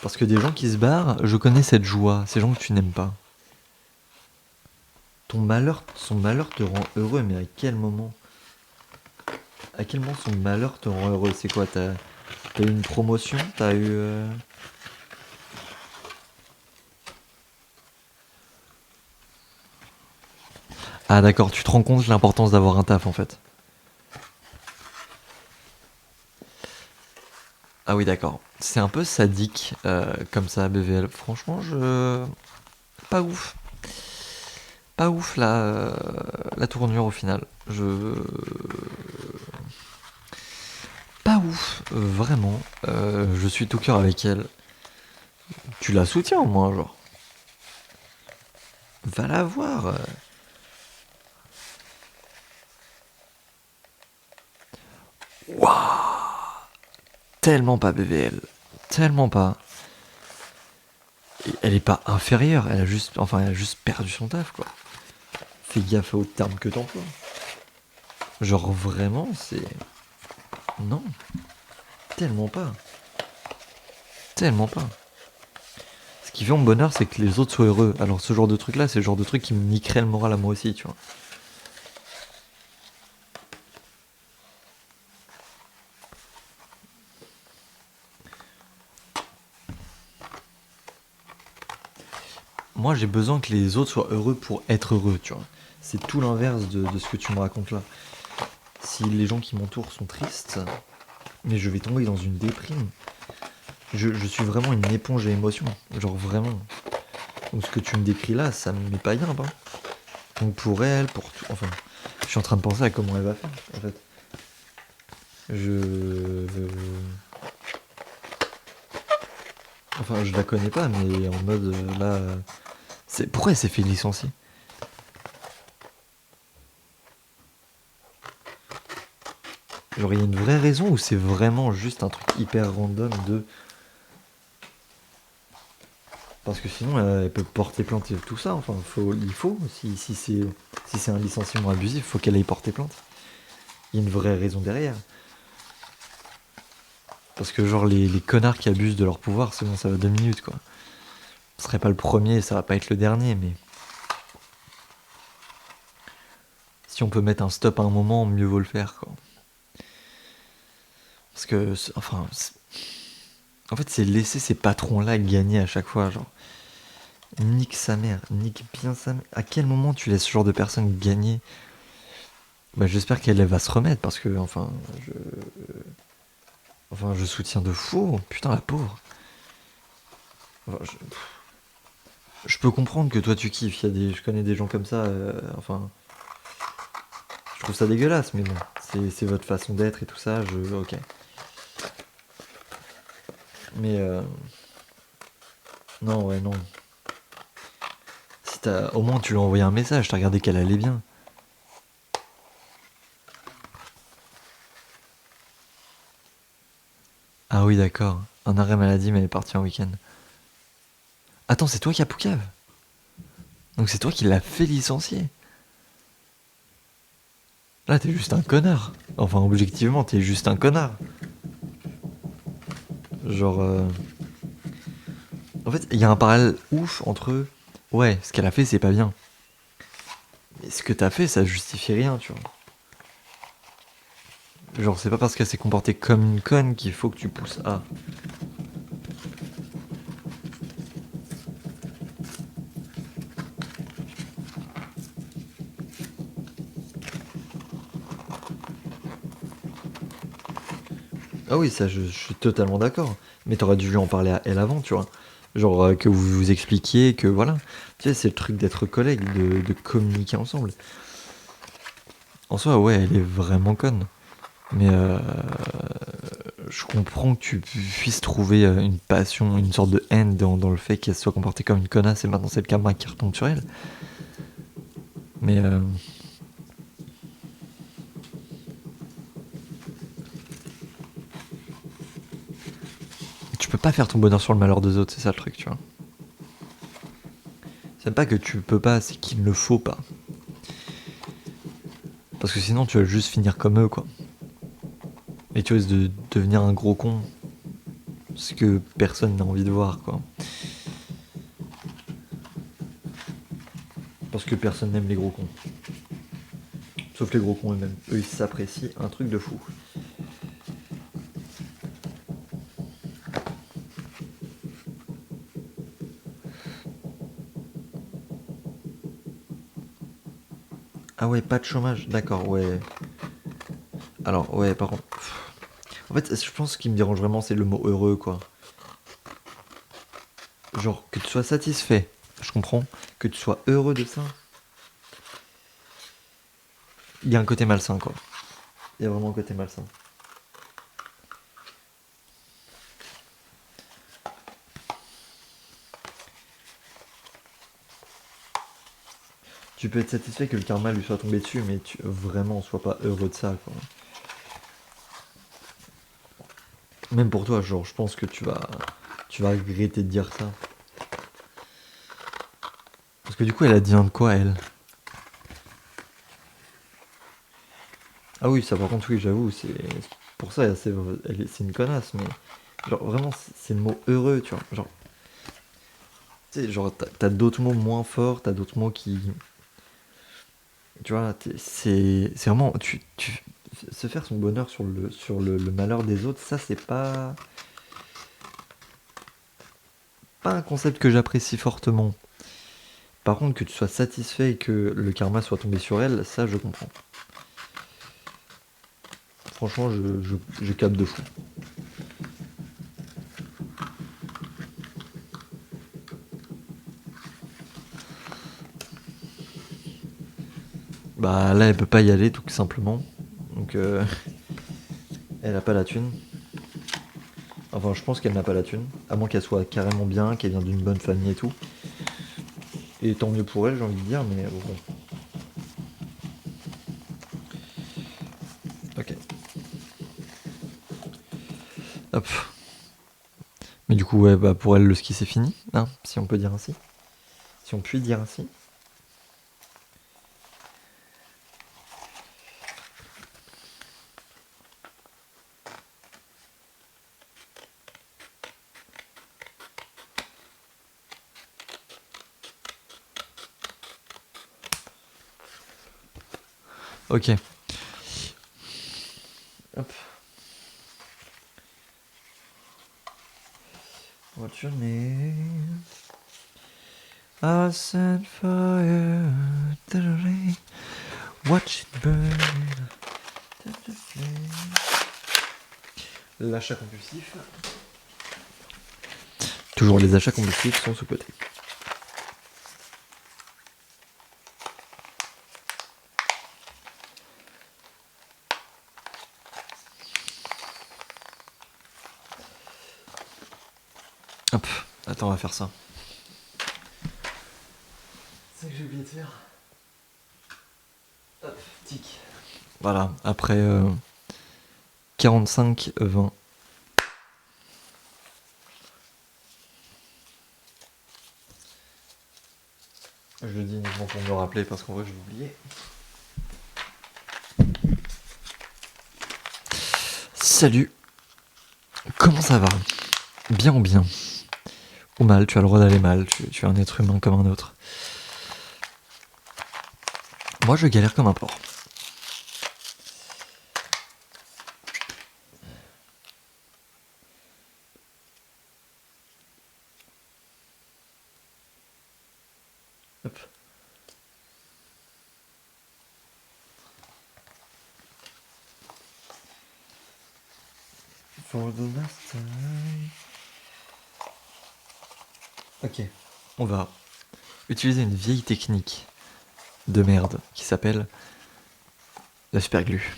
Parce que des gens qui se barrent, je connais cette joie, ces gens que tu n'aimes pas. Son malheur te rend heureux, mais à quel moment? À quel moment son malheur te rend heureux? C'est quoi? T'as eu une promotion? T'as eu... Ah d'accord, tu te rends compte de l'importance d'avoir un taf en fait. Ah oui d'accord. C'est un peu sadique comme ça, BVL. Franchement, je... Pas ouf. Pas ouf la tournure au final. Pas ouf, vraiment. Je suis tout cœur avec elle. Tu la soutiens au moins, genre. Va la voir. Waouh. Tellement pas BVL. Tellement pas. Et elle est pas inférieure, elle a juste perdu son taf, quoi. Fais gaffe aux termes que t'emploies. Genre vraiment, c'est... Non, tellement pas. Tellement pas. Ce qui fait mon bonheur, c'est que les autres soient heureux. Alors ce genre de truc-là, c'est le genre de truc qui me niquerait le moral à moi aussi, tu vois. Moi, j'ai besoin que les autres soient heureux pour être heureux, tu vois. C'est tout l'inverse de ce que tu me racontes là. Si les gens qui m'entourent sont tristes, mais je vais tomber dans une déprime. Je suis vraiment une éponge à émotions. Genre vraiment. Donc ce que tu me décris là, ça me met pas bien, hein. Donc pour elle, pour tout. Enfin, je suis en train de penser à comment elle va faire, en fait. Je. Enfin, je la connais pas, mais en mode là. Pourquoi elle s'est fait licencier? Genre, il y a une vraie raison ou c'est vraiment juste un truc hyper random de. Parce que sinon, elle peut porter plainte et tout ça. Enfin, si c'est un licenciement abusif, faut qu'elle aille porter plainte. Il y a une vraie raison derrière. Parce que, genre, les connards qui abusent de leur pouvoir, c'est bon, ça va 2 minutes, quoi. Ce serait pas le premier, ça va pas être le dernier, mais. Si on peut mettre un stop à un moment, mieux vaut le faire, quoi. Parce que, enfin. En fait, c'est laisser ces patrons-là gagner à chaque fois, genre. Nique sa mère, nique bien sa mère. À quel moment tu laisses ce genre de personne gagner? Bah, j'espère qu'elle va se remettre parce que, je soutiens de fou. Putain, la pauvre. Enfin, je peux comprendre que toi tu kiffes. Je connais des gens comme ça. Je trouve ça dégueulasse, mais bon, c'est votre façon d'être et tout ça. Ok. Mais non, ouais, non. Si au moins tu lui as envoyé un message, t'as regardé qu'elle allait bien. Ah oui, d'accord. Un arrêt maladie, mais elle est partie en week-end. Attends, c'est toi qui as Poucave? Donc c'est toi qui l'as fait licencier? Là, t'es juste un connard. Enfin, objectivement, t'es juste un connard. Genre, en fait, il y a un parallèle ouf entre... Ouais, ce qu'elle a fait, c'est pas bien. Mais ce que t'as fait, ça justifie rien, tu vois. Genre, c'est pas parce qu'elle s'est comportée comme une conne qu'il faut que tu pousses à. Ah oui, ça, je suis totalement d'accord. Mais t'aurais dû lui en parler à elle avant, tu vois. Genre, que vous vous expliquiez, que voilà. Tu sais, c'est le truc d'être collègue, de communiquer ensemble. En soi, ouais, elle est vraiment conne. Mais je comprends que tu puisses trouver une passion, une sorte de haine dans le fait qu'elle se soit comportée comme une connasse et maintenant c'est le karma qui retombe sur elle. Mais tu peux pas faire ton bonheur sur le malheur des autres, c'est ça le truc, tu vois. C'est même pas que tu peux pas, c'est qu'il ne le faut pas. Parce que sinon tu vas juste finir comme eux, quoi. Et tu risques de devenir un gros con. Ce que personne n'a envie de voir, quoi. Parce que personne n'aime les gros cons. Sauf les gros cons eux-mêmes. Eux, ils s'apprécient un truc de fou. Ah ouais, pas de chômage, d'accord, ouais. Alors, ouais, par contre... En fait, je pense ce qui me dérange vraiment, c'est le mot heureux, quoi. Genre, que tu sois satisfait, je comprends. Que tu sois heureux de ça, il y a un côté malsain, quoi. Il y a vraiment un côté malsain. Tu peux être satisfait que le karma lui soit tombé dessus, mais tu vraiment sois pas heureux de ça, quoi. Même pour toi, genre, je pense que tu vas regretter de dire ça. Parce que du coup, elle a dit un de quoi, elle? Ah oui, ça par contre, oui, j'avoue, c'est... Pour ça, c'est une connasse, mais... Genre, vraiment, c'est le mot heureux, tu vois. Genre, tu sais, genre, t'as d'autres mots moins forts, t'as d'autres mots qui... Tu vois, c'est vraiment... se faire son bonheur sur le malheur des autres, ça, c'est pas un concept que j'apprécie fortement. Par contre, que tu sois satisfait et que le karma soit tombé sur elle, ça, je comprends. Franchement, je capte de fou. Bah là, elle peut pas y aller, tout simplement. Donc, elle a pas la thune. Enfin, je pense qu'elle n'a pas la thune. À moins qu'elle soit carrément bien, qu'elle vient d'une bonne famille et tout. Et tant mieux pour elle, j'ai envie de dire, mais bon. Ok. Hop. Mais du coup, ouais, bah pour elle, le ski c'est fini, hein, si on peut dire ainsi. Si on peut dire ainsi. Ok. Hop. What's your name? I'll send fire to the rain. Watch it burn. L'achat compulsif. Toujours les achats compulsifs sont sous-cotés. Attends, on va faire ça. C'est que j'ai oublié de faire. Hop, tic. Voilà, après 45-20. Je le dis uniquement pour me le rappeler parce qu'en vrai je l'ai oublié. Salut. Comment ça va? Bien ou bien? Ou mal, tu as le droit d'aller mal, tu es un être humain comme un autre. Moi je galère comme un porc. Hop. For the last time. Ok, on va utiliser une vieille technique de merde qui s'appelle la super glue.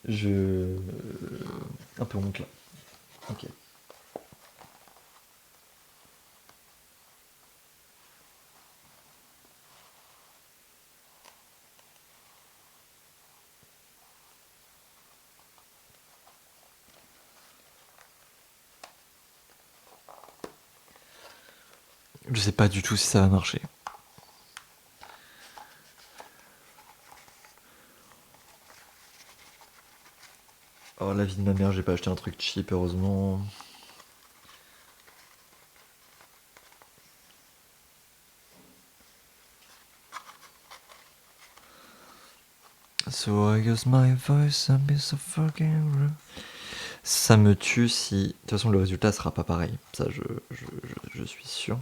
Un peu honte là. Ok. Je sais pas du tout si ça va marcher. Oh la vie de ma mère, j'ai pas acheté un truc cheap heureusement. So I use my voice and be so fucking rude. Ça me tue si... De toute façon le résultat sera pas pareil. Ça je suis sûr.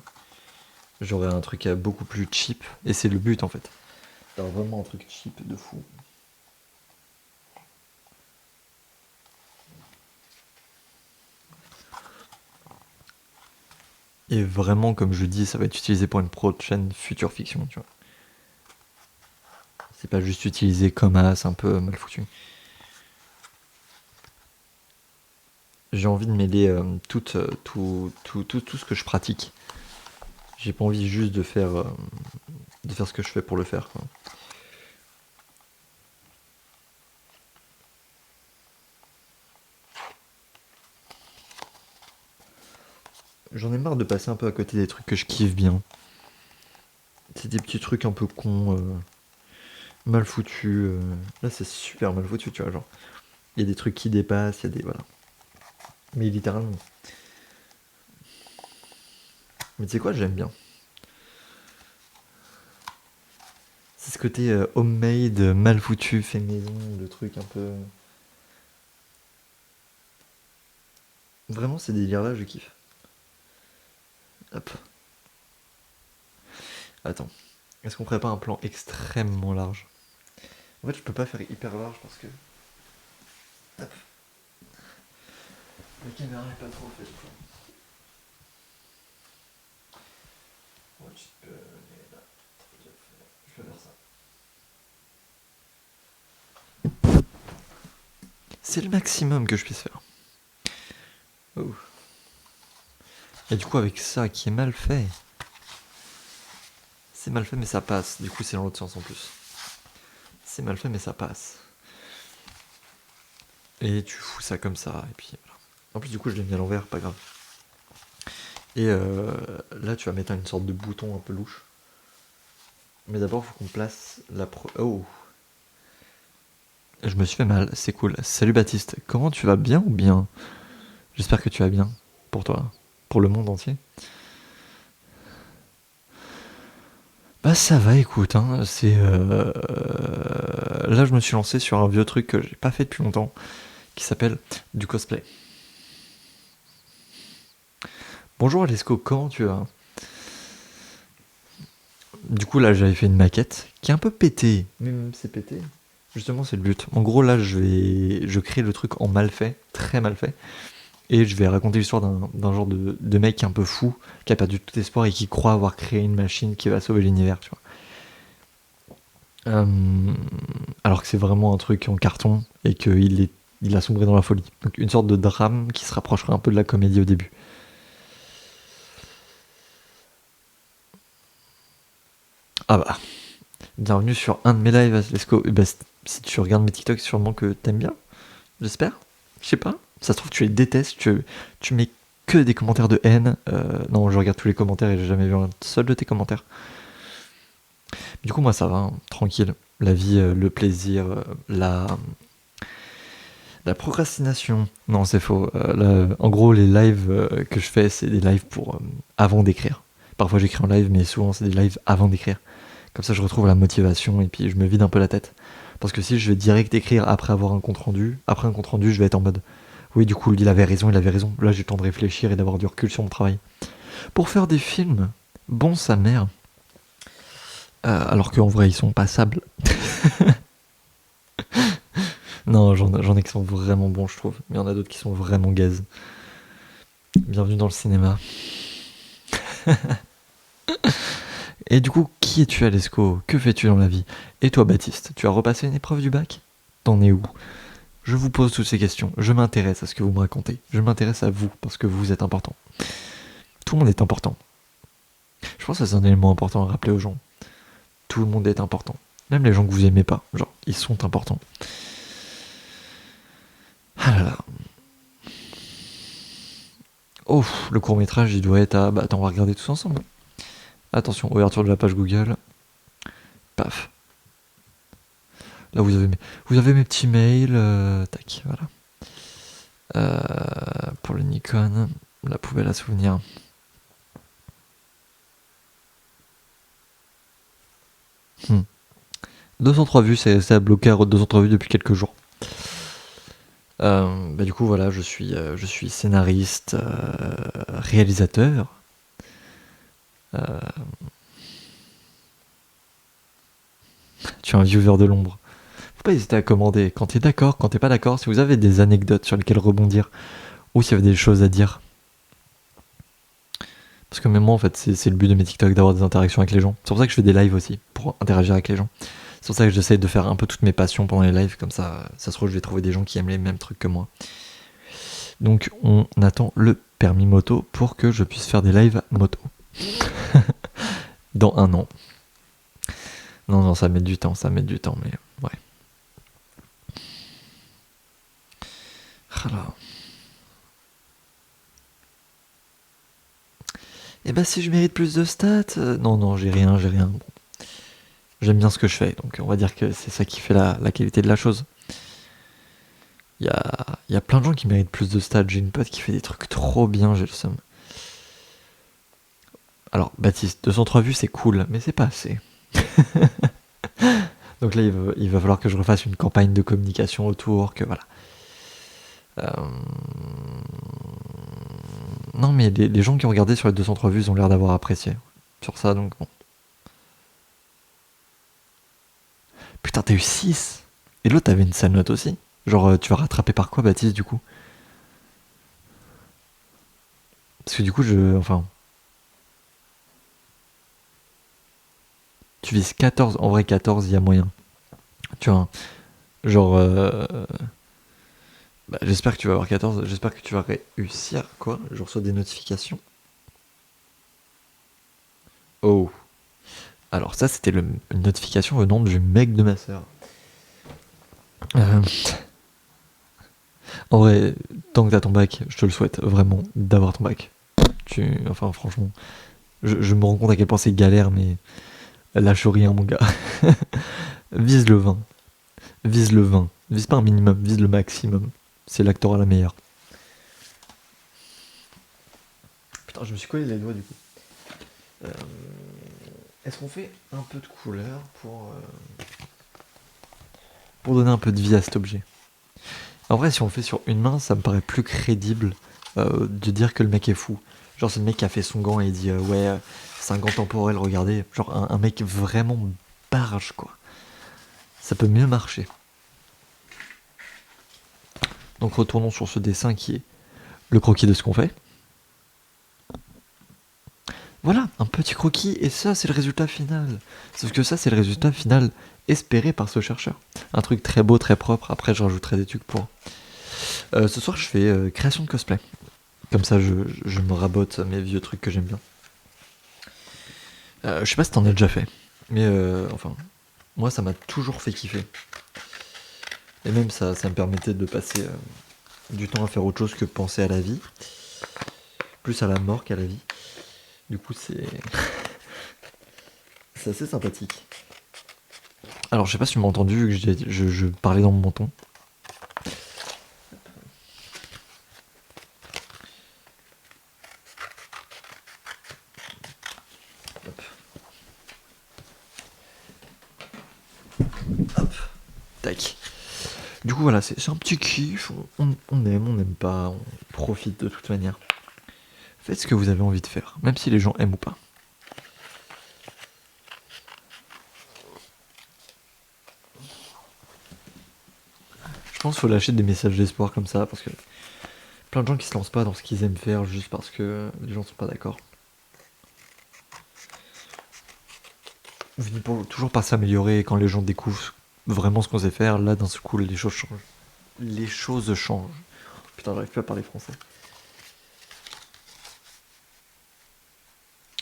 J'aurai un truc beaucoup plus cheap. Et c'est le but en fait. D'avoir vraiment un truc cheap de fou. Et vraiment, comme je dis, ça va être utilisé pour une prochaine future fiction, tu vois. C'est pas juste utilisé comme as, un peu mal foutu. J'ai envie de mêler tout ce que je pratique. J'ai pas envie juste de faire ce que je fais pour le faire, quoi. J'en ai marre de passer un peu à côté des trucs que je kiffe bien. C'est des petits trucs un peu cons, mal foutus. Là, c'est super mal foutu, tu vois, genre. Il y a des trucs qui dépassent, il y a des... Voilà. Mais littéralement. Mais tu sais quoi, j'aime bien. C'est ce côté homemade, mal foutu, fait maison, le truc un peu... Vraiment, ces délires-là, je kiffe. Hop. Attends. Est-ce qu'on ferait pas un plan extrêmement large? En fait, je peux pas faire hyper large parce que... Hop. La caméra est pas trop faite, quoi. Ouais, tu peux... Là. Je vais faire ça. C'est le maximum que je puisse faire. Oh. Et du coup, avec ça qui est mal fait... C'est mal fait, mais ça passe. Du coup, c'est dans l'autre sens en plus. C'est mal fait, mais ça passe. Et tu fous ça comme ça, et puis voilà. En plus, du coup, je l'ai mis à l'envers, pas grave. Et là, tu vas mettre une sorte de bouton un peu louche. Mais d'abord, il faut qu'on place la Oh! Je me suis fait mal, c'est cool. Salut Baptiste, comment tu vas, bien ou bien? J'espère que tu vas bien, pour toi, pour le monde entier. Bah ça va, écoute, hein, c'est... Là, je me suis lancé sur un vieux truc que j'ai pas fait depuis longtemps, qui s'appelle du cosplay. Bonjour Alesco, comment tu vas? Du coup, là, j'avais fait une maquette qui est un peu pétée. Mais même c'est pété. Justement, c'est le but. En gros, là, je crée le truc en mal fait, très mal fait. Et je vais raconter l'histoire d'un genre de mec un peu fou, qui a perdu tout espoir et qui croit avoir créé une machine qui va sauver l'univers, tu vois. Alors que c'est vraiment un truc en carton et qu'il est il a sombré dans la folie. Donc une sorte de drame qui se rapprocherait un peu de la comédie au début. Ah bah, bienvenue sur un de mes lives, let's go. Et bah, si tu regardes mes TikTok, sûrement que t'aimes bien, j'espère. Je sais pas, ça se trouve tu les détestes, tu mets que des commentaires de haine. Non, je regarde tous les commentaires et j'ai jamais vu un seul de tes commentaires. Du coup, moi ça va, hein, tranquille. La vie, le plaisir, la procrastination. Non, c'est faux. En gros, les lives que je fais, c'est des lives pour avant d'écrire. Parfois j'écris en live, mais souvent c'est des lives avant d'écrire. Comme ça, je retrouve la motivation et puis je me vide un peu la tête. Parce que si je vais direct écrire après avoir un compte rendu, je vais être en mode oui, du coup, il avait raison. Là, j'ai le temps de réfléchir et d'avoir du recul sur mon travail. Pour faire des films, bon sa mère. Alors qu'en vrai, ils sont passables. Non, j'en ai qui sont vraiment bons, je trouve. Mais il y en a d'autres qui sont vraiment gaze. Bienvenue dans le cinéma. Et du coup, qui es-tu, Alesco? Que fais-tu dans la vie? Et toi, Baptiste, tu as repassé une épreuve du bac? T'en es où? Je vous pose toutes ces questions. Je m'intéresse à ce que vous me racontez. Je m'intéresse à vous, parce que vous êtes important. Tout le monde est important. Je pense que c'est un élément important à rappeler aux gens. Tout le monde est important. Même les gens que vous aimez pas. Genre, ils sont importants. Ah là là. Oh, le court-métrage, il doit être à... Bah attends, on va regarder tous ensemble. Attention, ouverture de la page Google. Paf. Là, vous avez mes petits mails. Tac, voilà. Pour le Nikon, la poubelle à souvenirs. Hmm. 203 vues, c'est bloqué à 203 vues depuis quelques jours. Bah du coup, voilà, je suis scénariste, réalisateur. Tu es un viewer de l'ombre. Faut pas hésiter à commander quand t'es d'accord, quand t'es pas d'accord, si vous avez des anecdotes sur lesquelles rebondir, ou s'il y avait des choses à dire. Parce que même moi, en fait, c'est le but de mes TikTok, d'avoir des interactions avec les gens. C'est pour ça que je fais des lives aussi, pour interagir avec les gens. C'est pour ça que j'essaie de faire un peu toutes mes passions pendant les lives, comme ça se trouve, je vais trouver des gens qui aiment les mêmes trucs que moi. Donc, on attend le permis moto pour que je puisse faire des lives moto. Dans 1 an. Non, ça met du temps, mais ouais. Alors. Et bah si je mérite plus de stats, non, j'ai rien. Bon. J'aime bien ce que je fais, donc on va dire que c'est ça qui fait la qualité de la chose. Il y a plein de gens qui méritent plus de stats. J'ai une pote qui fait des trucs trop bien, j'ai le seum. Alors, Baptiste, 203 vues, c'est cool, mais c'est pas assez. Donc là, il va falloir que je refasse une campagne de communication autour, que voilà. Non, mais les gens qui ont regardé sur les 203 vues, ils ont l'air d'avoir apprécié. Sur ça, donc bon. Putain, t'as eu 6. Et l'autre, t'avais une sale note aussi. Genre, tu vas rattraper par quoi, Baptiste, du coup? Parce que du coup, Enfin... Tu vises 14. En vrai, 14, il y a moyen. Tu vois, genre... Bah, j'espère que tu vas avoir 14. J'espère que tu vas réussir, quoi. Je reçois des notifications. Oh. Alors ça, c'était une notification venant du mec de ma sœur. En vrai, tant que t'as ton bac, je te le souhaite vraiment d'avoir ton bac. Enfin, franchement, je me rends compte à quel point c'est galère, mais lâche rien, mon gars. Vise le 20. Vise le 20. Vise pas un minimum, vise le maximum. C'est là que t'auras la meilleure. Putain, je me suis collé les doigts du coup. Est-ce qu'on fait un peu de couleur pour donner un peu de vie à cet objet? En vrai, si on le fait sur une main, ça me paraît plus crédible de dire que le mec est fou. Genre, c'est le mec qui a fait son gant et il dit ouais, c'est un gant temporel, regardez. Genre, un mec vraiment barge, quoi. Ça peut mieux marcher. Donc, retournons sur ce dessin qui est le croquis de ce qu'on fait. Voilà, un petit croquis, et ça, c'est le résultat final. Sauf que ça, c'est le résultat final espéré par ce chercheur. Un truc très beau, très propre. Après, je rajouterai des trucs pour Ce soir, je fais création de cosplay. Comme ça, je me rabote mes vieux trucs que j'aime bien. Je sais pas si t'en as déjà fait, mais enfin, moi, ça m'a toujours fait kiffer. Et même ça me permettait de passer du temps à faire autre chose que penser à la vie. Plus à la mort qu'à la vie. Du coup, c'est assez sympathique. Alors, je sais pas si tu m'as entendu, vu que je parlais dans mon menton. Hop. Hop. Tac. Du coup, voilà, c'est un petit kiff. On aime, on n'aime pas, on profite de toute manière. Faites ce que vous avez envie de faire, même si les gens aiment ou pas. Je pense qu'il faut lâcher des messages d'espoir comme ça, parce que plein de gens qui se lancent pas dans ce qu'ils aiment faire juste parce que les gens sont pas d'accord. On finit toujours par s'améliorer et quand les gens découvrent vraiment ce qu'on sait faire, là d'un seul coup les choses changent. Les choses changent. Putain, j'arrive plus à parler français.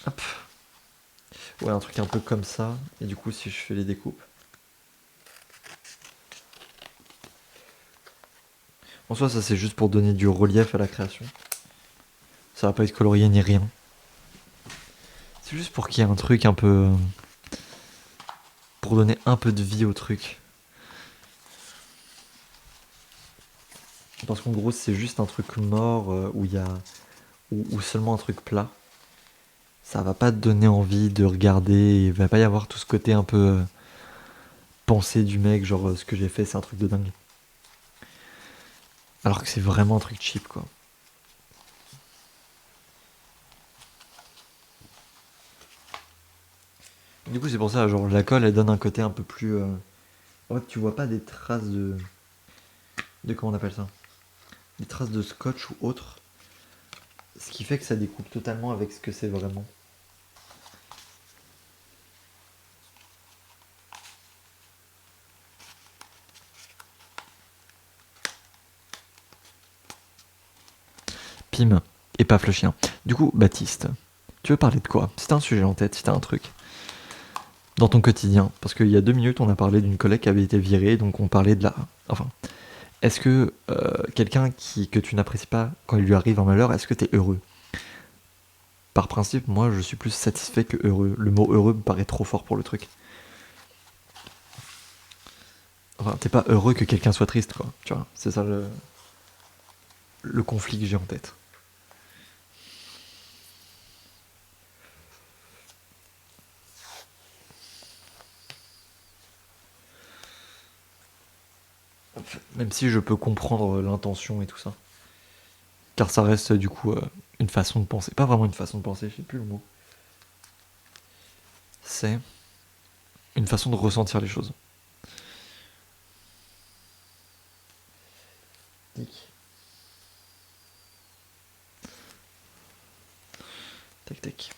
Hop. Ouais, un truc un peu comme ça. Et du coup, si je fais les découpes. En soi, ça c'est juste pour donner du relief à la création. Ça va pas être colorié ni rien. C'est juste pour qu'il y ait un truc un peu. Pour donner un peu de vie au truc. Parce qu'en gros, c'est juste un truc mort où il y a. Ou seulement un truc plat. Ça va pas te donner envie de regarder. Il va pas y avoir tout ce côté un peu. Pensée du mec, genre ce que j'ai fait, c'est un truc de dingue. Alors que c'est vraiment un truc cheap, quoi. Du coup, c'est pour ça, genre, la colle, elle donne un côté un peu plus. En fait, tu vois pas des traces de. De comment on appelle ça? Des traces de scotch ou autre. Ce qui fait que ça découpe totalement avec ce que c'est vraiment. Pim et paf le chien. Du coup, Baptiste, tu veux parler de quoi? Si t'as un sujet en tête, si t'as un truc. Dans ton quotidien. Parce qu'il y a 2 minutes, on a parlé d'une collègue qui avait été virée, donc on parlait de la. Enfin. Est-ce que quelqu'un que tu n'apprécies pas, quand il lui arrive un malheur, est-ce que t'es heureux? Par principe, moi, je suis plus satisfait que heureux. Le mot heureux me paraît trop fort pour le truc. Enfin, t'es pas heureux que quelqu'un soit triste, quoi. Tu vois, c'est ça le conflit que j'ai en tête. Même si je peux comprendre l'intention et tout ça. Car ça reste du coup une façon de penser. Pas vraiment une façon de penser, je sais plus le mot. C'est une façon de ressentir les choses. Tic. Tac tac.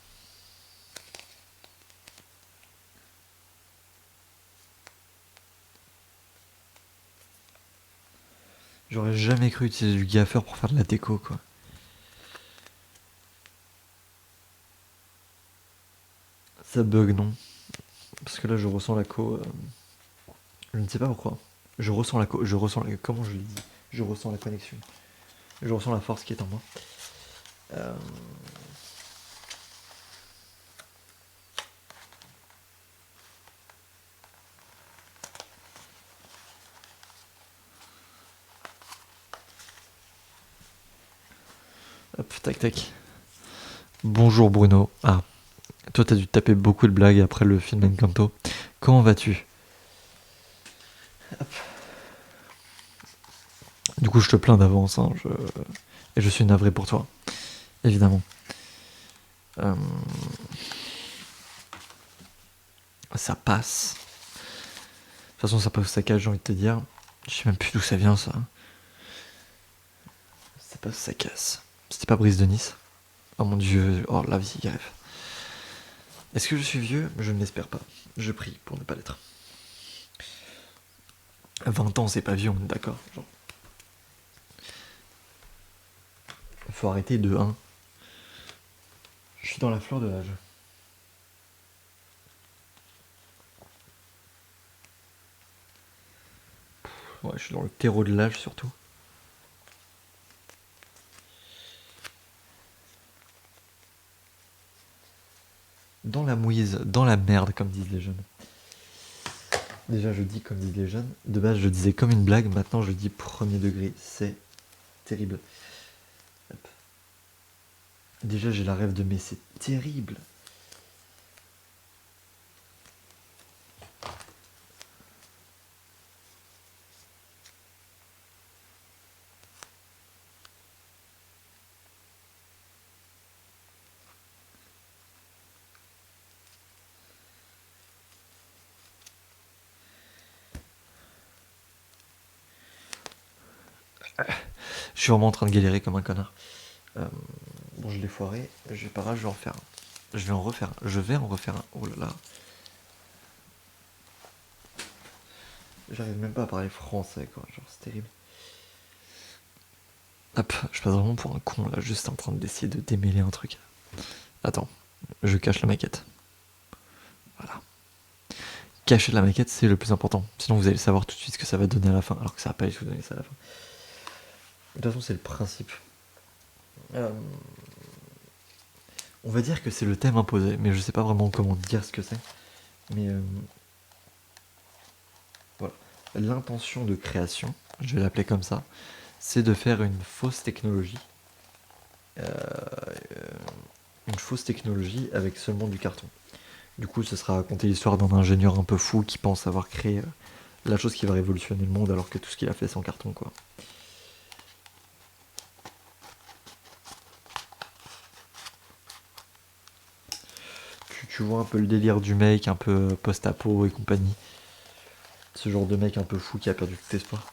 J'aurais jamais cru utiliser du gaffeur pour faire de la déco, quoi. Ça bug, non? Parce que là, je ressens la je ne sais pas pourquoi. Je ressens je ressens comment je le dis? Je ressens la connexion. Je ressens la force qui est en moi. Euh, Hop, tac tac. Bonjour Bruno. Ah, toi t'as dû taper beaucoup de blagues après le film Encanto. Comment vas-tu? Du coup, je te plains d'avance, hein, et je suis navré pour toi, évidemment. Euh, Ça passe. De toute façon, ça passe au saccage, j'ai envie de te dire. Je sais même plus d'où ça vient, ça. Ça passe au saccage. C'était pas Brise de Nice? Oh mon dieu, oh la vie, greffe. Est-ce que je suis vieux? Je ne l'espère pas. Je prie pour ne pas l'être. 20 ans, c'est pas vieux, on est d'accord. Genre. Faut arrêter de 1. Je suis dans la fleur de l'âge. Ouais, je suis dans le terreau de l'âge surtout. Dans la mouise, dans la merde, comme disent les jeunes. Déjà, je dis comme disent les jeunes. De base, je disais comme une blague. Maintenant, je dis premier degré. C'est terrible. Hop. Déjà, j'ai la rêve de mais c'est terrible. Je suis vraiment en train de galérer comme un connard. Bon, je l'ai foiré. J'ai pas rage, je vais en faire un. Je vais en refaire un. Je vais en refaire un. Oh là là. J'arrive même pas à parler français, quoi. Genre, c'est terrible. Hop, je passe vraiment pour un con, là, juste en train d'essayer de démêler un truc. Attends, je cache la maquette. Voilà. Cacher la maquette, c'est le plus important. Sinon, vous allez savoir tout de suite ce que ça va donner à la fin, alors que ça va pas du tout donner ça à la fin. De toute façon, c'est le principe. On va dire que c'est le thème imposé, mais je sais pas vraiment comment dire ce que c'est. Mais voilà. L'intention de création, je vais l'appeler comme ça, c'est de faire une fausse technologie. Une fausse technologie avec seulement du carton. Du coup, ce sera raconter l'histoire d'un ingénieur un peu fou qui pense avoir créé la chose qui va révolutionner le monde alors que tout ce qu'il a fait c'est en carton, quoi. Tu vois un peu le délire du mec un peu post-apo et compagnie. Ce genre de mec un peu fou qui a perdu tout espoir.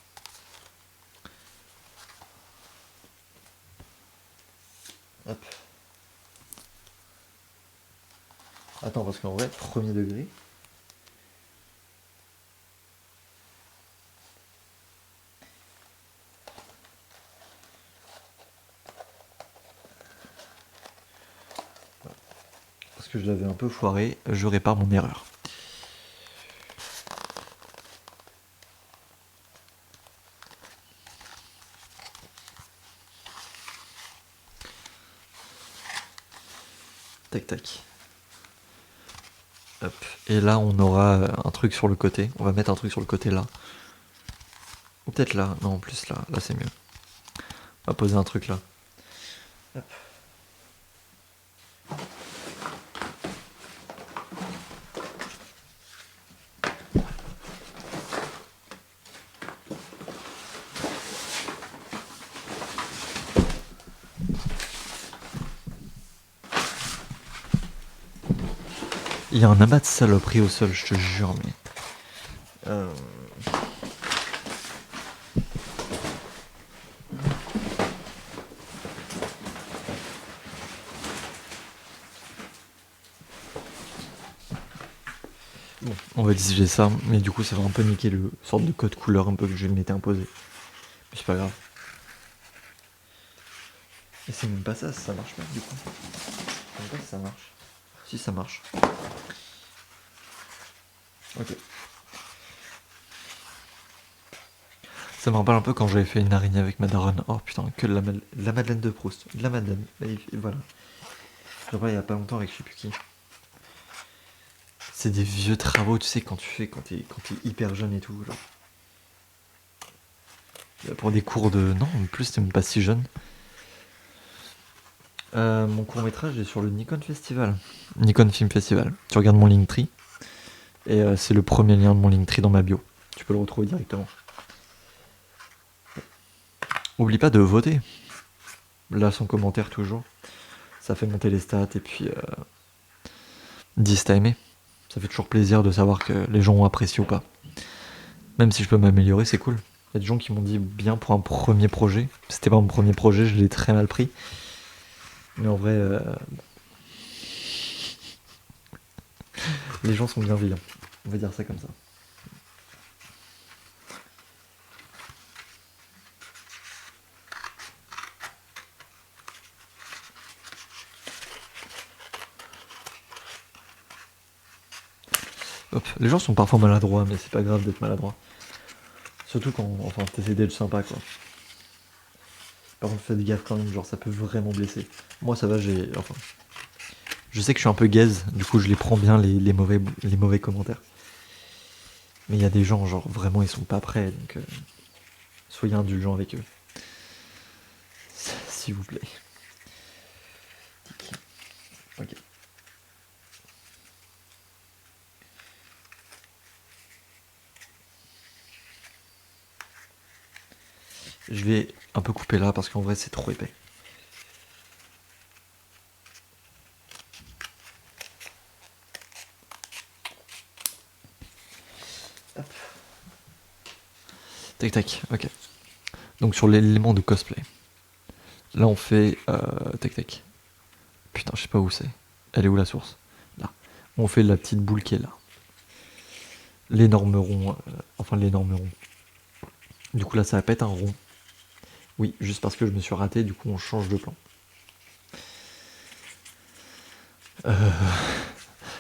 Hop. Attends, parce qu'en vrai, premier degré. Parce que je l'avais un peu foiré, je répare mon erreur. Tac tac. Hop. Et là, on aura un truc sur le côté. On va mettre un truc sur le côté là. Ou peut-être là. Non, en plus là. Là, c'est mieux. On va poser un truc là. Hop. Il y a un amas de saloperies au sol, je te jure, mais. Bon, on va dissiger ça, mais du coup, ça va un peu niquer le sorte de code couleur un peu que je m'étais imposé. Mais c'est pas grave. Et c'est même pas ça, ça marche pas du coup. Je sais pas si ça marche. Si ça marche. Ok. Ça me rappelle un peu quand j'avais fait une araignée avec ma daronne. Oh putain, que de la Madeleine de Proust. De la Madeleine. Et voilà. Je rappelle il y a pas longtemps avec je sais plus qui. C'est des vieux travaux, tu sais, quand tu fais quand t'es hyper jeune et tout. Genre. Pour des cours de. Non, en plus, t'es même pas si jeune. Mon court métrage est sur le Nikon Festival. Nikon Film Festival. Tu regardes mon Linktree. Et c'est le premier lien de mon Linktree dans ma bio. Tu peux le retrouver directement. Oublie pas de voter. Là, son commentaire toujours. Ça fait monter les stats et puis dis si t'as aimé. Ça fait toujours plaisir de savoir que les gens ont apprécié ou pas. Même si je peux m'améliorer, c'est cool. Il y a des gens qui m'ont dit bien pour un premier projet. C'était pas mon premier projet, je l'ai très mal pris. Mais en vrai, les gens sont bienveillants. On va dire ça comme ça. Hop. Les gens sont parfois maladroits, mais c'est pas grave d'être maladroit. Surtout quand, enfin, t'essaies d'être sympa, quoi. Par contre, faites gaffe quand même, genre, ça peut vraiment blesser. Moi, ça va, enfin, je sais que je suis un peu gaze, du coup, je les prends bien, les mauvais commentaires. Mais il y a des gens, genre, vraiment, ils sont pas prêts, donc soyez indulgents avec eux. S'il vous plaît. Ok. Je vais un peu couper là, parce qu'en vrai, c'est trop épais. Hop. Tac tac, ok. Donc sur l'élément de cosplay. Là on fait... tac tac. Putain, je sais pas où c'est. Elle est où la source? Là. On fait la petite boule qui est là. L'énorme rond. Enfin l'énorme rond. Du coup là ça va pas être un rond. Oui, juste parce que je me suis raté, du coup on change de plan.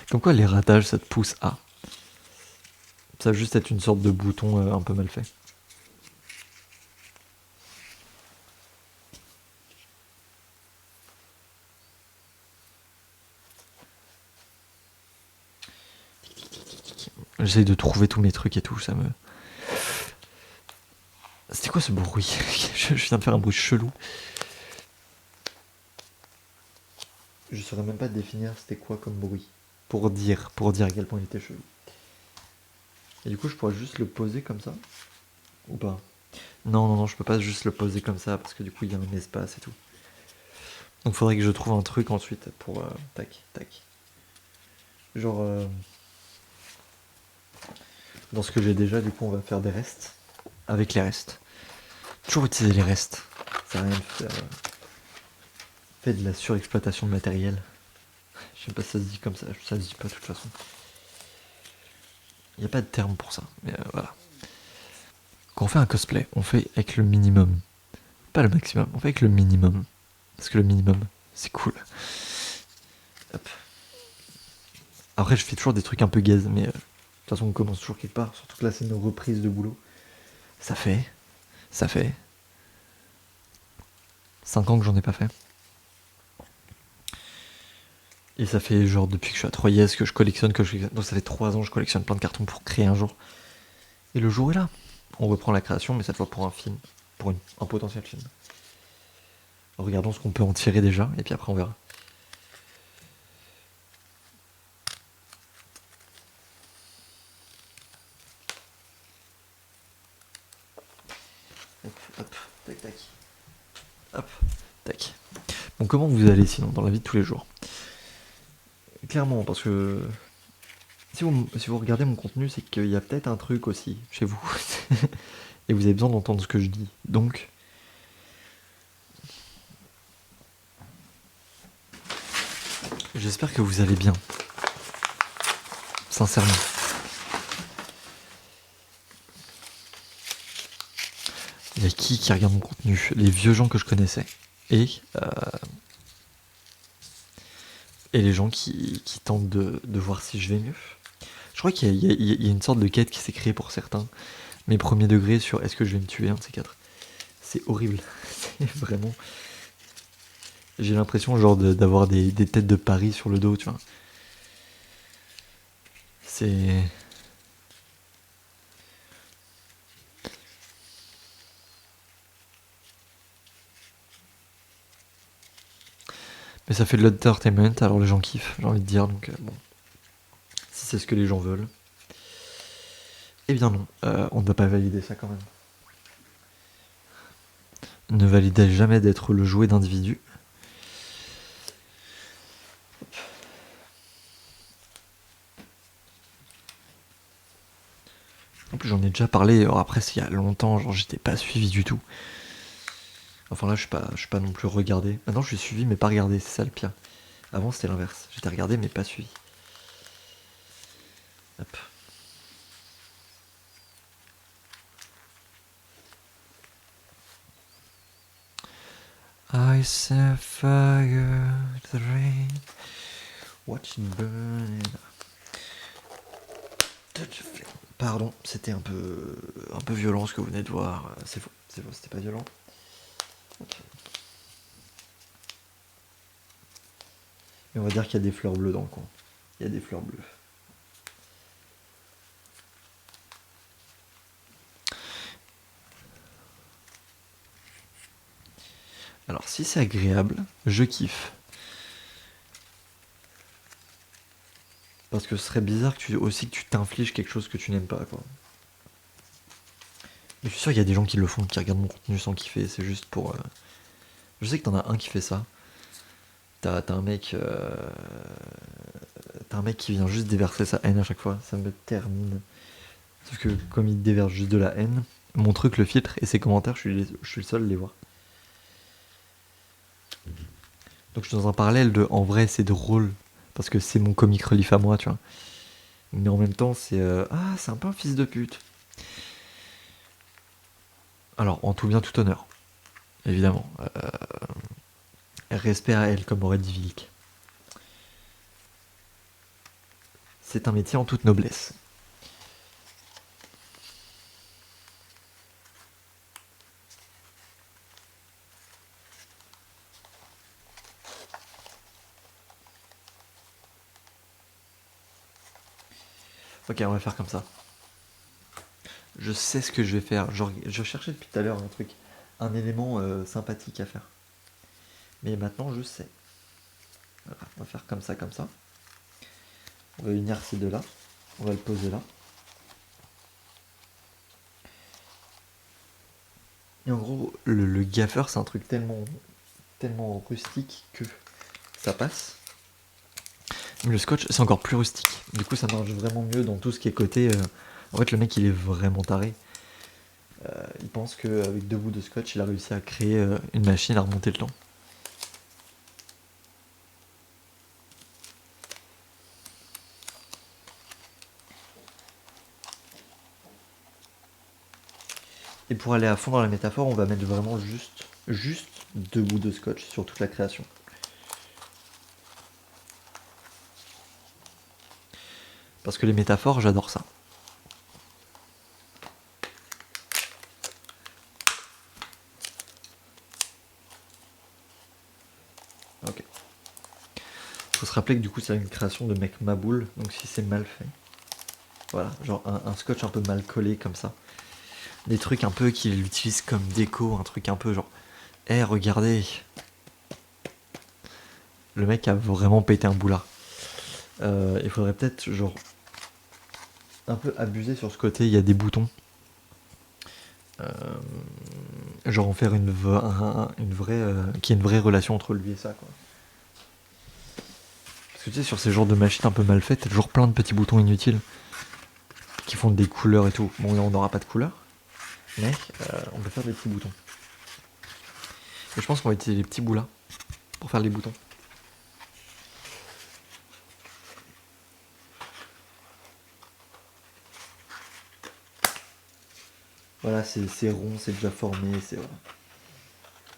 Comme quoi les ratages ça te pousse à. Ça va juste être une sorte de bouton un peu mal fait. J'essaye de trouver tous mes trucs et tout, ça me... C'était quoi ce bruit? Je viens de faire un bruit chelou. Je saurais même pas définir c'était quoi comme bruit. Pour dire à quel point il était chelou. Et du coup je pourrais juste le poser comme ça? Ou pas? Non, non, non, je peux pas juste le poser comme ça parce que du coup il y a un espace et tout. Donc faudrait que je trouve un truc ensuite pour... tac, tac. Genre... dans ce que j'ai déjà, du coup on va faire des restes. Avec les restes. Toujours utiliser les restes. Ça sert à rien de faire... fait de la surexploitation de matériel. Je sais pas si ça se dit comme ça, ça se dit pas de toute façon. Il n'y a pas de terme pour ça, mais voilà. Quand on fait un cosplay, on fait avec le minimum. Pas le maximum, on fait avec le minimum. Parce que le minimum, c'est cool. Hop. Après, je fais toujours des trucs un peu gaze, mais de toute façon, on commence toujours quelque part. Surtout que là, c'est nos reprises de boulot. Ça fait 5 ans que j'en ai pas fait. Et ça fait genre depuis que je suis à 3S que je collectionne, donc ça fait 3 ans que je collectionne plein de cartons pour créer un jour. Et le jour est là. On reprend la création, mais cette fois pour un film. Pour un potentiel film. Regardons ce qu'on peut en tirer déjà, et puis après on verra. Hop, hop, tac, tac. Hop, tac. Bon, comment vous allez sinon dans la vie de tous les jours? Clairement, parce que si vous regardez mon contenu, c'est qu'il y a peut-être un truc aussi chez vous. Et vous avez besoin d'entendre ce que je dis. Donc, j'espère que vous allez bien. Sincèrement. Il y a qui regarde mon contenu? Les vieux gens que je connaissais. Et les gens qui tentent de voir si je vais mieux. Je crois qu'il y a une sorte de quête qui s'est créée pour certains. Mes premiers degrés sur est-ce que je vais me tuer, un de ces quatre. C'est horrible. C'est vraiment... J'ai l'impression genre d'avoir des têtes de Paris sur le dos, tu vois. C'est... Mais ça fait de l'entertainment, alors les gens kiffent, j'ai envie de dire, donc bon. Si c'est ce que les gens veulent. Eh bien non, on ne va pas valider ça quand même. Ne validez jamais d'être le jouet d'individus. En plus j'en ai déjà parlé, alors après c'est il y a longtemps, genre j'étais pas suivi du tout. Enfin là je suis pas non plus regardé. Maintenant je suis suivi mais pas regardé, c'est ça le pire. Avant c'était l'inverse, j'étais regardé mais pas suivi. Hop. I set fire to the rain, watching burn it. Pardon, c'était un peu violent ce que vous venez de voir. C'est faux, c'était pas violent. Ok. Et on va dire qu'il y a des fleurs bleues dans le coin. Il y a des fleurs bleues. Alors si c'est agréable, je kiffe. Parce que ce serait bizarre que tu t'infliges quelque chose que tu n'aimes pas, quoi. Mais je suis sûr qu'il y a des gens qui le font, qui regardent mon contenu sans kiffer, c'est juste pour... Je sais que t'en as un qui fait ça. T'as un mec... T'as un mec qui vient juste déverser sa haine à chaque fois, ça me termine. Sauf que comme il déverse juste de la haine, mon truc le filtre et ses commentaires, je suis le seul à les voir. Donc je suis dans un parallèle de en vrai c'est drôle, parce que c'est mon comic relief à moi, tu vois. Mais en même temps c'est ah c'est un peu un fils de pute. Alors en tout bien tout honneur, évidemment. Respect à elle comme aurait dit Vilk. C'est un métier en toute noblesse. Ok, on va faire comme ça. Je sais ce que je vais faire. Je cherchais depuis tout à l'heure un truc, un élément sympathique à faire. Mais maintenant je sais. Voilà, on va faire comme ça, comme ça. On va unir ces deux là. On va le poser là. Et en gros, le gaffeur, c'est un truc tellement rustique que ça passe. Mais le scotch, c'est encore plus rustique. Du coup, ça marche vraiment mieux dans tout ce qui est côté. En fait, le mec, il est vraiment taré. Il pense qu'avec 2 bouts de scotch, il a réussi à créer une machine à remonter le temps. Et pour aller à fond dans la métaphore, on va mettre vraiment juste 2 bouts de scotch sur toute la création. Parce que les métaphores, j'adore ça. Ok. Faut se rappeler que du coup, c'est une création de mec Maboul, donc si c'est mal fait. Voilà, genre un scotch un peu mal collé comme ça. Des trucs un peu qu'il utilise comme déco, un truc un peu genre, eh regardez, le mec a vraiment pété un boulard. Il faudrait peut-être genre un peu abuser sur ce côté, il y a des boutons. Genre en faire une vraie qu'il y ait une vraie relation entre lui et ça, quoi. Parce que tu sais, sur ces genres de machines un peu mal faites, t'as toujours plein de petits boutons inutiles qui font des couleurs et tout. Bon, là on n'aura pas de couleurs, mais on peut faire des petits boutons. Et je pense qu'on va utiliser les petits bouts là pour faire les boutons. Voilà, c'est rond, c'est déjà formé, c'est voilà.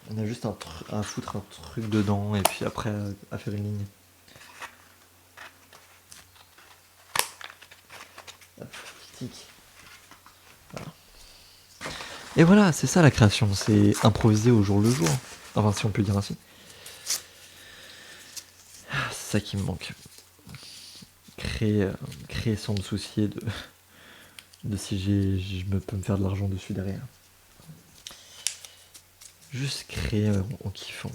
On a juste à foutre un truc dedans et puis après à faire une ligne. Hop, tic. Voilà. Et voilà, c'est ça la création, c'est improviser au jour le jour. Enfin, si on peut dire ainsi. C'est ça qui me manque. Créer sans me soucier de si je peux me faire de l'argent dessus derrière. Juste créer en kiffant.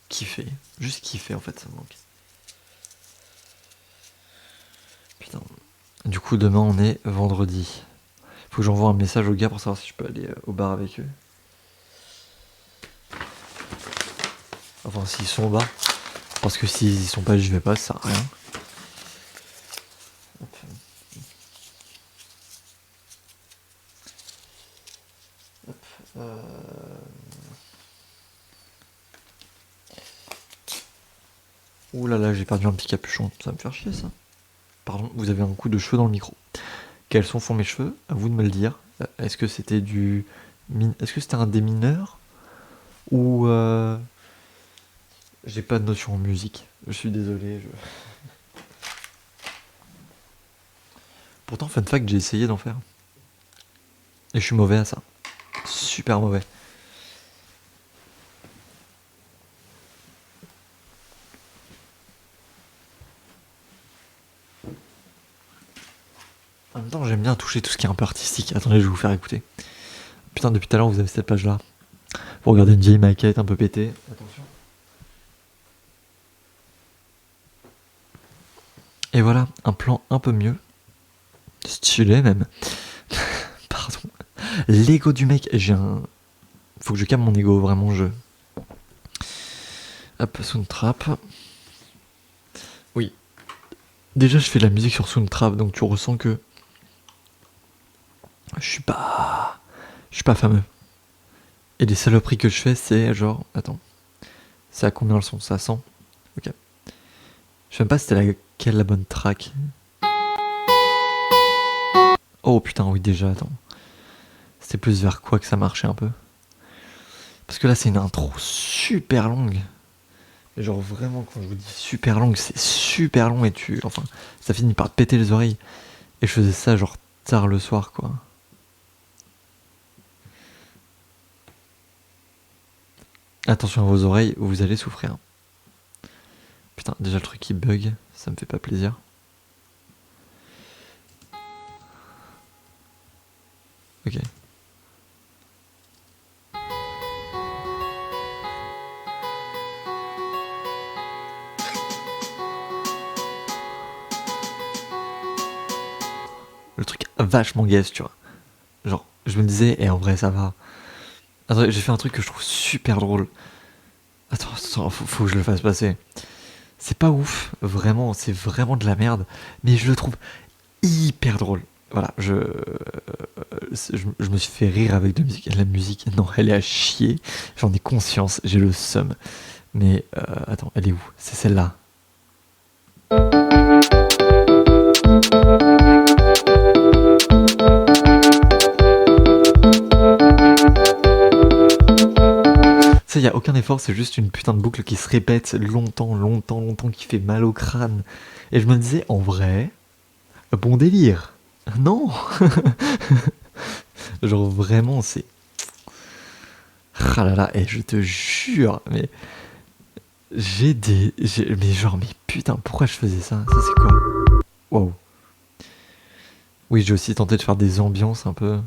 Kiffer. Juste kiffer en fait, ça me manque. Putain. Du coup, demain on est vendredi. Faut que j'envoie un message aux gars pour savoir si je peux aller au bar avec eux. Enfin, s'ils sont au bar. Parce que s'ils y sont pas, je vais pas, ça sert à rien. Hop. Hop. Ouh là là, j'ai perdu un petit capuchon. Ça va me faire chier ça. Pardon, vous avez un coup de cheveux dans le micro. Quels sont font mes cheveux? À vous de me le dire. Est-ce que c'était Est-ce que c'était un des mineurs? Ou j'ai pas de notion en musique. Je suis désolé. Pour Pourtant, fun fact, j'ai essayé d'en faire. Et je suis mauvais à ça. Super mauvais. En même temps, j'aime bien toucher tout ce qui est un peu artistique. Attendez, je vais vous faire écouter. Putain, depuis tout à l'heure, vous avez cette page-là. Vous regardez une vieille maquette un peu pétée. Attention. Et voilà, un plan un peu mieux. Stylé même. Pardon. L'ego du mec. Faut que je calme mon ego, vraiment, Hop, Soundtrap. Oui. Déjà, je fais de la musique sur Soundtrap, donc tu ressens que... Je suis pas fameux. Et les saloperies que je fais, c'est genre... Attends. C'est à combien le son? C'est à 100? Ok. Je sais même pas si c'était laquelle la bonne track. Oh putain, oui, déjà, attends. C'était plus vers quoi que ça marchait un peu? Parce que là, c'est une intro super longue. Et genre, vraiment, quand je vous dis super longue, c'est super long et Enfin, ça finit par te péter les oreilles. Et je faisais ça, genre, tard le soir, quoi. Attention à vos oreilles, vous allez souffrir. Putain, déjà le truc qui bug, ça me fait pas plaisir. Ok. Le truc vachement guess, tu vois. Genre, je me disais, et en vrai, ça va. Attends, j'ai fait un truc que je trouve super drôle. Attends, faut que je le fasse passer. C'est pas ouf, vraiment, c'est vraiment de la merde, mais je le trouve hyper drôle. Voilà, je me suis fait rire avec de la musique. La musique, non, elle est à chier. J'en ai conscience, j'ai le seum. Mais attends, elle est où? C'est celle-là. Ça, y a aucun effort, c'est juste une putain de boucle qui se répète longtemps, qui fait mal au crâne. Et je me disais, en vrai, bon délire. Non. Genre vraiment, c'est... Ah là là, et je te jure, mais... Mais putain, pourquoi je faisais ça? Ça c'est quoi? Wow. Oui, j'ai aussi tenté de faire des ambiances un peu.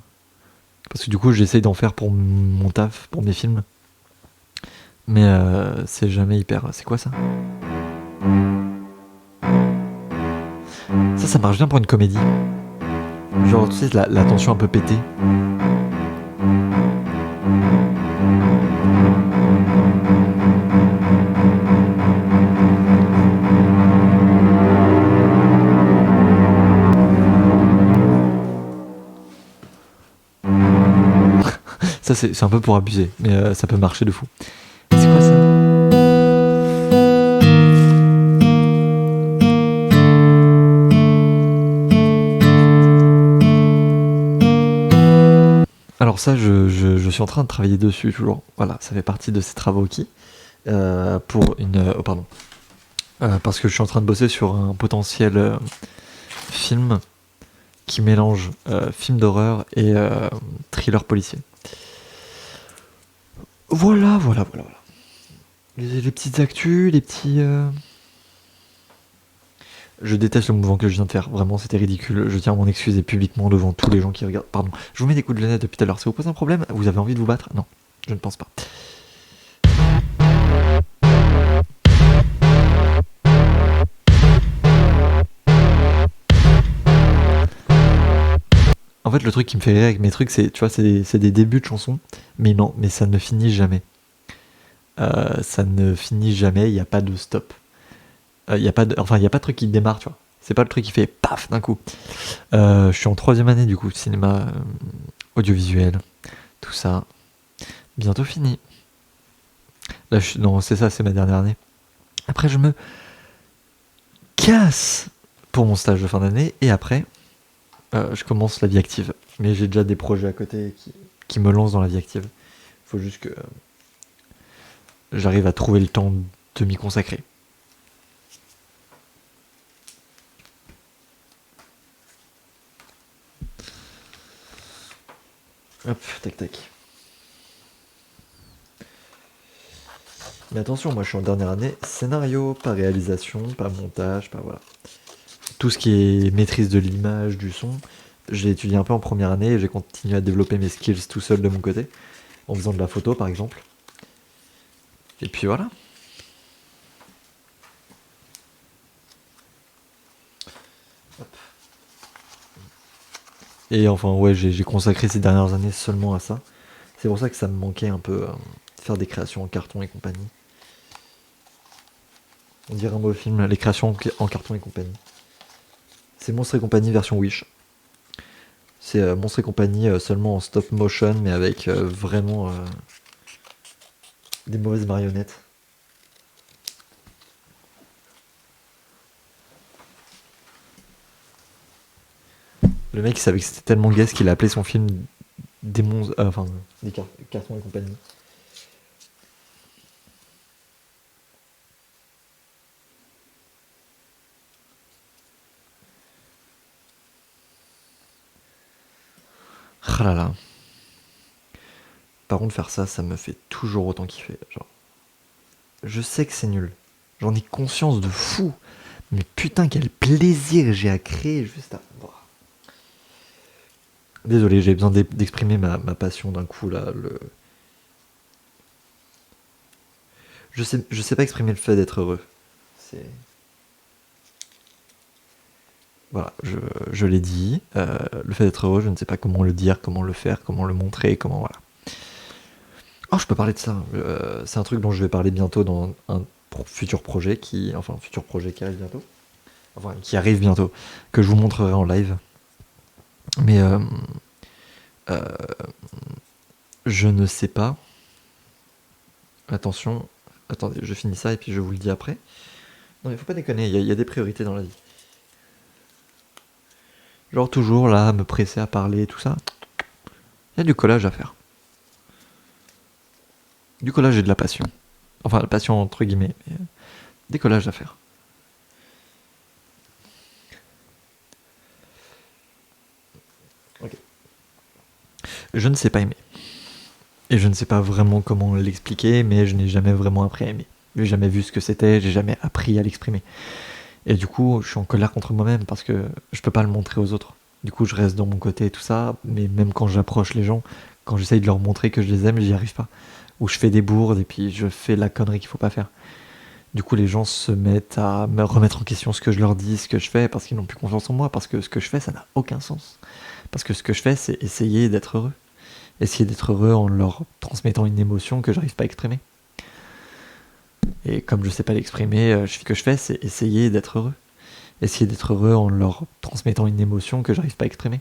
Parce que du coup, j'essaye d'en faire pour mon taf, pour mes films. Mais c'est jamais hyper... C'est quoi ça? Ça marche bien pour une comédie. Genre, tu sais, la tension un peu pétée. Ça, c'est un peu pour abuser, mais ça peut marcher de fou. C'est quoi ça? Alors ça, je suis en train de travailler dessus toujours. Voilà, ça fait partie de ces travaux qui, pour une... oh, pardon. Parce que je suis en train de bosser sur un potentiel film qui mélange film d'horreur et thriller policier. Voilà. Les petites actus, les petits... Je déteste le mouvement que je viens de faire, vraiment c'était ridicule, je tiens à m'en excuser publiquement devant tous les gens qui regardent. Pardon, je vous mets des coups de lunette depuis tout à l'heure, ça vous pose un problème? Vous avez envie de vous battre? Non, je ne pense pas. En fait, le truc qui me fait rire avec mes trucs, c'est, tu vois, c'est des débuts de chansons, mais non, mais ça ne finit jamais. Ça ne finit jamais, il n'y a pas de stop. Il n'y a pas de truc qui démarre, tu vois. C'est pas le truc qui fait paf d'un coup. Je suis en 3e année du coup, cinéma, audiovisuel, tout ça. Bientôt fini. Là, non, c'est ça, c'est ma dernière année. Après, je me casse pour mon stage de fin d'année et après, je commence la vie active. Mais j'ai déjà des projets à côté qui me lancent dans la vie active. Faut juste que j'arrive à trouver le temps de m'y consacrer. Hop, tac tac. Mais attention, moi je suis en dernière année scénario, pas réalisation, pas montage, pas voilà. Tout ce qui est maîtrise de l'image, du son, j'ai étudié un peu en première année et j'ai continué à développer mes skills tout seul de mon côté, en faisant de la photo par exemple. Et puis voilà. Et enfin ouais, j'ai consacré ces dernières années seulement à ça. C'est pour ça que ça me manquait un peu faire des créations en carton et compagnie. On dirait un beau film, les créations en carton et compagnie. C'est Monstres et compagnie version Wish. C'est Monstres et compagnie seulement en stop motion, mais avec vraiment des mauvaises marionnettes. Le mec il savait que c'était tellement guest qu'il a appelé son film des monstres, enfin des cartons et compagnie. Ah là là. Par contre faire ça, ça me fait toujours autant kiffer. Genre, je sais que c'est nul. J'en ai conscience de fou. Mais putain quel plaisir j'ai à créer juste à... Désolé, j'ai besoin d'exprimer ma passion d'un coup là. Je sais pas exprimer le fait d'être heureux. C'est... Voilà, je l'ai dit. Le fait d'être heureux, je ne sais pas comment le dire, comment le faire, comment le montrer, comment voilà. Oh, je peux parler de ça. C'est un truc dont je vais parler bientôt dans un futur projet futur projet qui arrive bientôt. Enfin, qui arrive bientôt, que je vous montrerai en live. Mais euh, je ne sais pas. Attention, attendez, je finis ça et puis je vous le dis après. Non, mais faut pas déconner, il y a des priorités dans la vie. Genre toujours là, me presser à parler, tout ça. Il y a du collage à faire. Du collage et de la passion. Enfin, la passion entre guillemets, mais des collages à faire. Ok. Je ne sais pas aimer. Et je ne sais pas vraiment comment l'expliquer, mais je n'ai jamais vraiment appris à aimer. J'ai jamais vu ce que c'était, j'ai jamais appris à l'exprimer. Et du coup, je suis en colère contre moi-même parce que je peux pas le montrer aux autres. Du coup, je reste dans mon côté et tout ça, mais même quand j'approche les gens, quand j'essaye de leur montrer que je les aime, j'y arrive pas. Ou je fais des bourdes et puis je fais la connerie qu'il faut pas faire. Du coup, les gens se mettent à me remettre en question ce que je leur dis, ce que je fais, parce qu'ils n'ont plus confiance en moi, parce que ce que je fais, ça n'a aucun sens. Parce que ce que je fais, c'est essayer d'être heureux. Essayer d'être heureux en leur transmettant une émotion que j'arrive pas à exprimer. Et comme je sais pas l'exprimer, ce que je fais, c'est essayer d'être heureux. Essayer d'être heureux en leur transmettant une émotion que j'arrive pas à exprimer.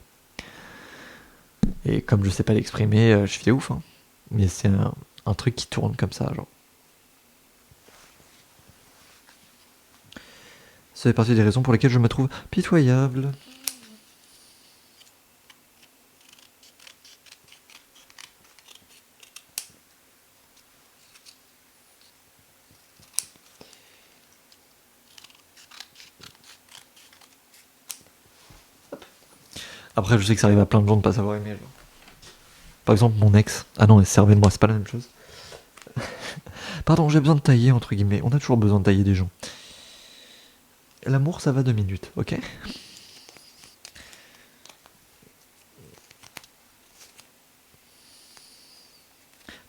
Et comme je sais pas l'exprimer, je fais ouf. Hein. Mais c'est un truc qui tourne comme ça, genre. Ça fait partie des raisons pour lesquelles je me trouve pitoyable. Après, je sais que ça arrive à plein de gens de pas savoir aimer. Genre. Par exemple, mon ex. Ah non, servez-moi, c'est pas la même chose. Pardon, j'ai besoin de tailler, entre guillemets. On a toujours besoin de tailler des gens. L'amour, ça va 2 minutes, ok?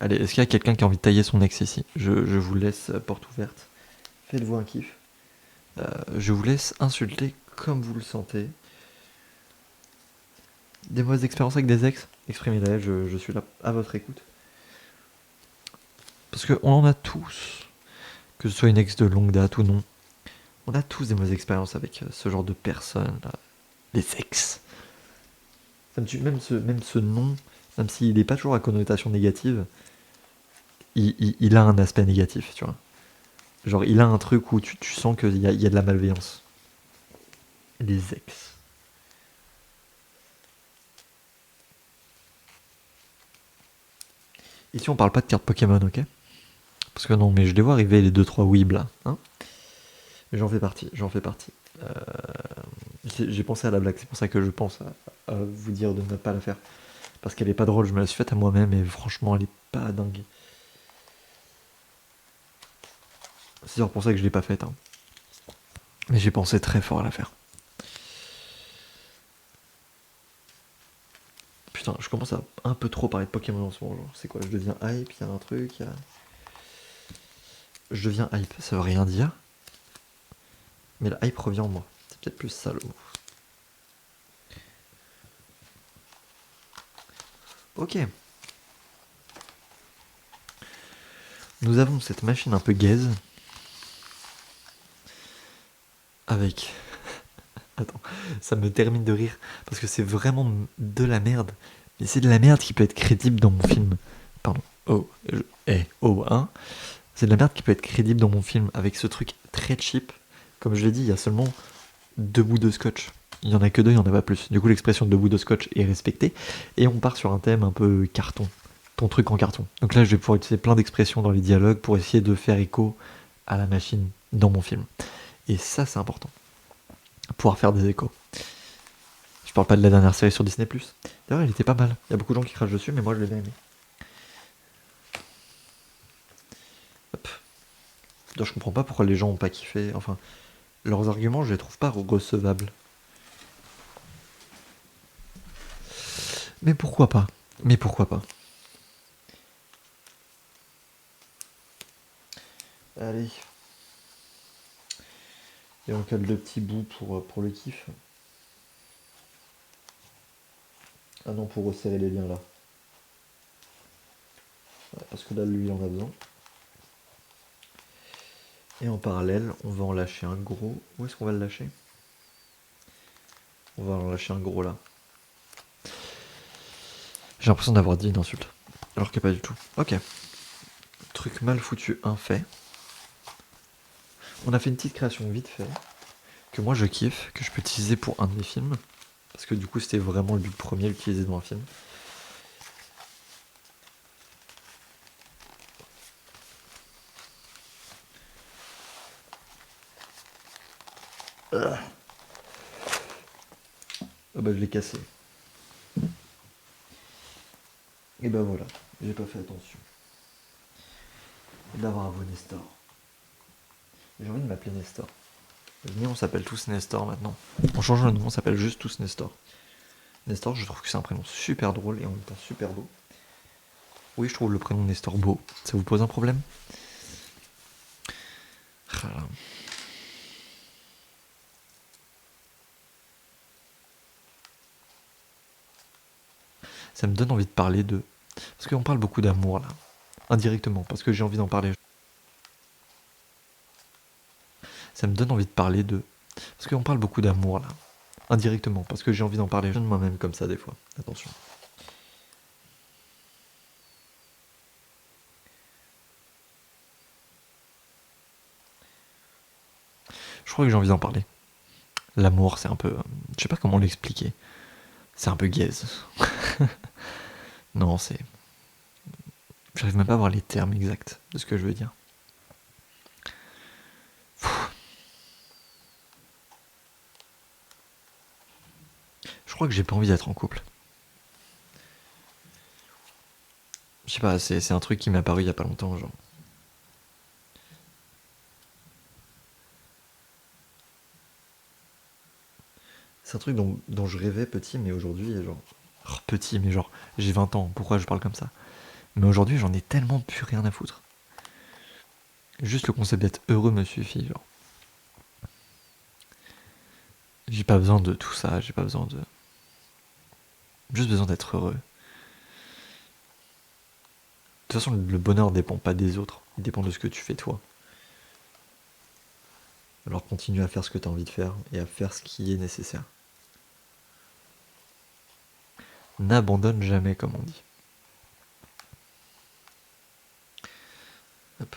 Allez, est-ce qu'il y a quelqu'un qui a envie de tailler son ex ici? Je vous laisse porte ouverte. Faites-vous un kiff. Je vous laisse insulter comme vous le sentez. Des mauvaises expériences avec des ex? Exprimez-les, je suis là à votre écoute. Parce qu'on en a tous. Que ce soit une ex de longue date ou non. On a tous des mauvaises expériences avec ce genre de personnes, là. Les ex. Ça me tue, même ce nom, même s'il n'est pas toujours à connotation négative, il a un aspect négatif, tu vois. Genre, il a un truc où tu sens qu'il y a de la malveillance. Les ex. Ici, on parle pas de cartes Pokémon, ok? Parce que non, mais je les vois arriver les 2-3 weebs là. Hein, mais j'en fais partie, j'en fais partie. J'ai pensé à la blague, c'est pour ça que je pense à vous dire de ne pas la faire. Parce qu'elle est pas drôle, je me la suis faite à moi-même et franchement, elle est pas dingue. C'est sûr pour ça que je l'ai pas faite, hein. Mais j'ai pensé très fort à la faire. Putain, je commence à un peu trop parler de Pokémon en ce moment. Genre. C'est quoi? Je deviens hype, il y a un truc, je deviens hype, ça veut rien dire. Mais la hype revient en moi. C'est peut-être plus ça le mot. Ok. Nous avons cette machine un peu gaze. Avec... Attends, ça me termine de rire. Parce que c'est vraiment de la merde. Mais c'est de la merde qui peut être crédible dans mon film. Pardon. Oh. Oh, hein. C'est de la merde qui peut être crédible dans mon film. Avec ce truc très cheap. Comme je l'ai dit, il y a seulement 2 bouts de scotch. Il y en a que 2, il n'y en a pas plus. Du coup, l'expression 2 bouts de scotch est respectée. Et on part sur un thème un peu carton. Ton truc en carton. Donc là, je vais pouvoir utiliser plein d'expressions dans les dialogues pour essayer de faire écho à la machine dans mon film. Et ça, c'est important. Pouvoir faire des échos. Je parle pas de la dernière série sur Disney+. D'ailleurs, elle était pas mal. Il y a beaucoup de gens qui crachent dessus, mais moi, je l'ai bien aimé. Hop. D'ailleurs, je comprends pas pourquoi les gens ont pas kiffé. Enfin, leurs arguments, je les trouve pas recevables. Mais pourquoi pas? Mais pourquoi pas? Allez. Et on cale 2 petits bouts pour le kiff. Ah non, pour resserrer les liens là. Ouais, parce que là, lui, il en a besoin. Et en parallèle, on va en lâcher un gros. Où est-ce qu'on va le lâcher? On va en lâcher un gros là. J'ai l'impression d'avoir dit une insulte. Alors que pas du tout. Ok. Truc mal foutu, un fait. On a fait une petite création vite fait. Que moi je kiffe, que je peux utiliser pour un de mes films. Parce que du coup c'était vraiment le but premier, l'utiliser dans un film. Ah bah je l'ai cassé. Et bah voilà, j'ai pas fait attention. Et d'avoir un beau Nestor. J'ai envie de m'appeler Nestor. Venez, on s'appelle tous Nestor maintenant. On change le nom, on s'appelle juste tous Nestor. Nestor, je trouve que c'est un prénom super drôle et en même temps super beau. Oui, je trouve le prénom Nestor beau. Ça vous pose un problème? Ah. Ça me donne envie de parler de... Parce qu'on parle beaucoup d'amour là. Indirectement, parce que j'ai envie d'en parler. Ça me donne envie de parler de... Parce qu'on parle beaucoup d'amour là. Indirectement, parce que j'ai envie d'en parler de moi-même comme ça des fois. Attention. Je crois que j'ai envie d'en parler. L'amour, c'est un peu... Je sais pas comment l'expliquer. C'est un peu gaze. Non, c'est... J'arrive même pas à voir les termes exacts de ce que je veux dire. Je crois que j'ai pas envie d'être en couple. Je sais pas, c'est un truc qui m'est apparu il y a pas longtemps, genre. C'est un truc dont je rêvais petit, mais aujourd'hui, genre... petit, mais genre, j'ai 20 ans, pourquoi je parle comme ça? Mais aujourd'hui, j'en ai tellement plus rien à foutre. Juste le concept d'être heureux me suffit, genre. J'ai pas besoin de tout ça, j'ai pas besoin de... Juste besoin d'être heureux. De toute façon, le bonheur dépend pas des autres, il dépend de ce que tu fais toi. Alors continue à faire ce que tu as envie de faire et à faire ce qui est nécessaire. N'abandonne jamais, comme on dit. Hop.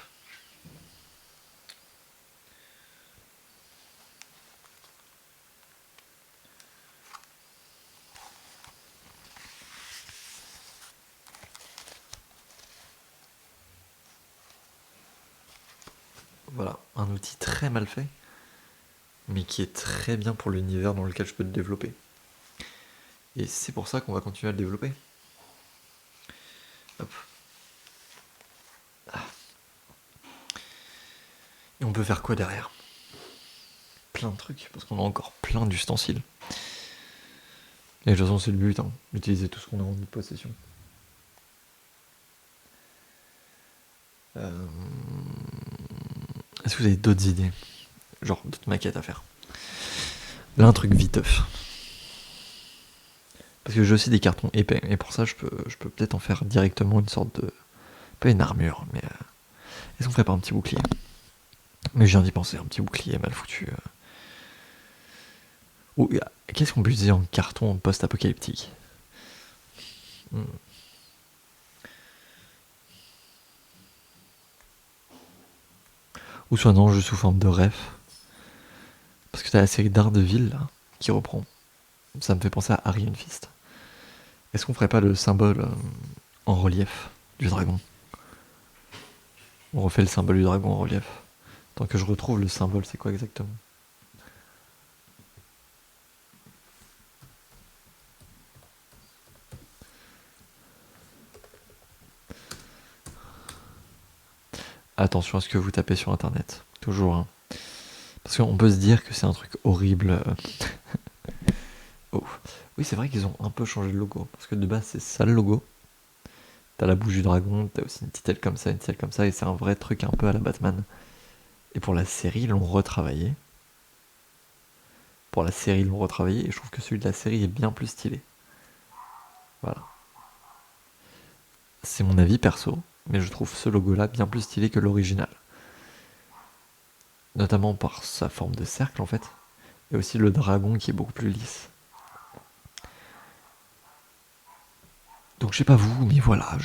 Voilà, un outil très mal fait, mais qui est très bien pour l'univers dans lequel je peux te développer. Et c'est pour ça qu'on va continuer à le développer. Hop. Et on peut faire quoi derrière? Plein de trucs, parce qu'on a encore plein d'ustensiles. Et de toute façon, c'est le but, hein, d'utiliser tout ce qu'on a en possession. Est-ce que vous avez d'autres idées? Genre d'autres maquettes à faire? Là, un truc viteuf. Parce que j'ai aussi des cartons épais, et pour ça, je peux peut-être en faire directement une sorte de... Pas une armure, mais... Est-ce qu'on ferait pas un petit bouclier? Mais je viens d'y penser, un petit bouclier mal foutu. Ou qu'est-ce qu'on peut utiliser en carton post-apocalyptique? Ou soit non, juste sous forme de ref. Parce que t'as la série Daredevil là, qui reprend. Ça me fait penser à Iron Fist. Est-ce qu'on ferait pas le symbole en relief du dragon? On refait le symbole du dragon en relief. Tant que je retrouve le symbole, c'est quoi exactement? Attention à ce que vous tapez sur internet. Toujours. Hein. Parce qu'on peut se dire que c'est un truc horrible. Oh. Oui, c'est vrai qu'ils ont un peu changé le logo. Parce que de base, c'est ça le logo. T'as la bouche du dragon, t'as aussi une petite aile comme ça, une petite aile comme ça, et c'est un vrai truc un peu à la Batman. Et pour la série, ils l'ont retravaillé. Pour la série, ils l'ont retravaillé, et je trouve que celui de la série est bien plus stylé. Voilà. C'est mon avis perso, mais je trouve ce logo-là bien plus stylé que l'original. Notamment par sa forme de cercle, en fait. Et aussi le dragon qui est beaucoup plus lisse. Donc je sais pas vous, mais voilà,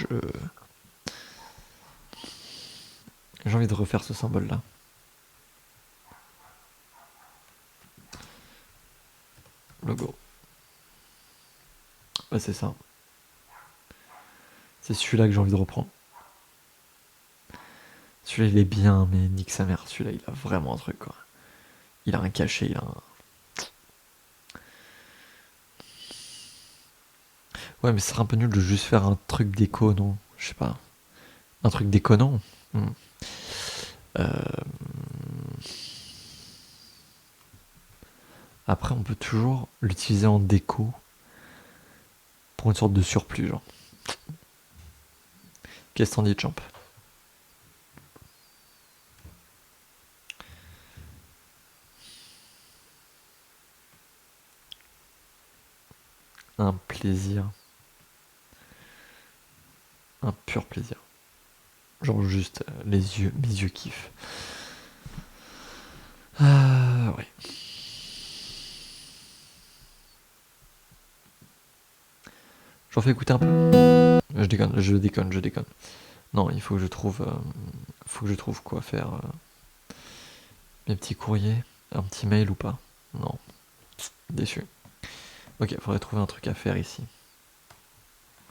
j'ai envie de refaire ce symbole-là. Logo. Ouais, c'est ça. C'est celui-là que j'ai envie de reprendre. Celui-là, il est bien, mais nique sa mère. Celui-là, il a vraiment un truc, quoi. Il a un cachet, il a un... Ouais, mais ce serait un peu nul de juste faire un truc déco, non? Je sais pas. Un truc déconnant. Euh... Après, on peut toujours l'utiliser en déco pour une sorte de surplus, genre. Qu'est-ce que t'en dis, Champ? Un plaisir. Un pur plaisir. Genre juste les yeux, mes yeux kiffent. Ouais. J'en fais écouter un peu. Je déconne, je déconne, je déconne. Non, il faut que je trouve, quoi faire. Mes petits courriers, un petit mail ou pas? Non, déçu. Ok, faudrait trouver un truc à faire ici.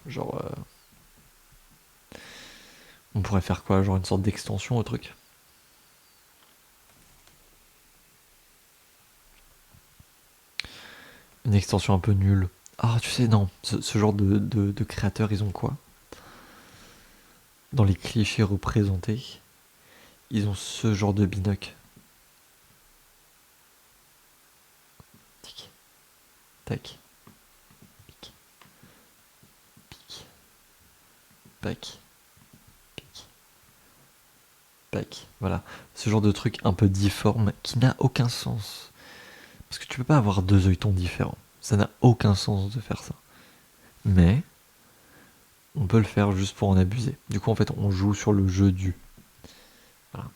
Genre, on pourrait faire quoi? Genre une sorte d'extension au truc? Une extension un peu nulle. Ah, tu sais, non, ce genre de créateurs, ils ont quoi? Dans les clichés représentés, ils ont ce genre de binocle. Tic, tac, pic, pic, pac, pic, pac. Voilà, ce genre de truc un peu difforme qui n'a aucun sens. Parce que tu peux pas avoir deux œilletons différents. Ça n'a aucun sens de faire ça. Mais on peut le faire juste pour en abuser. Du coup, en fait, on joue sur le jeu du. Voilà.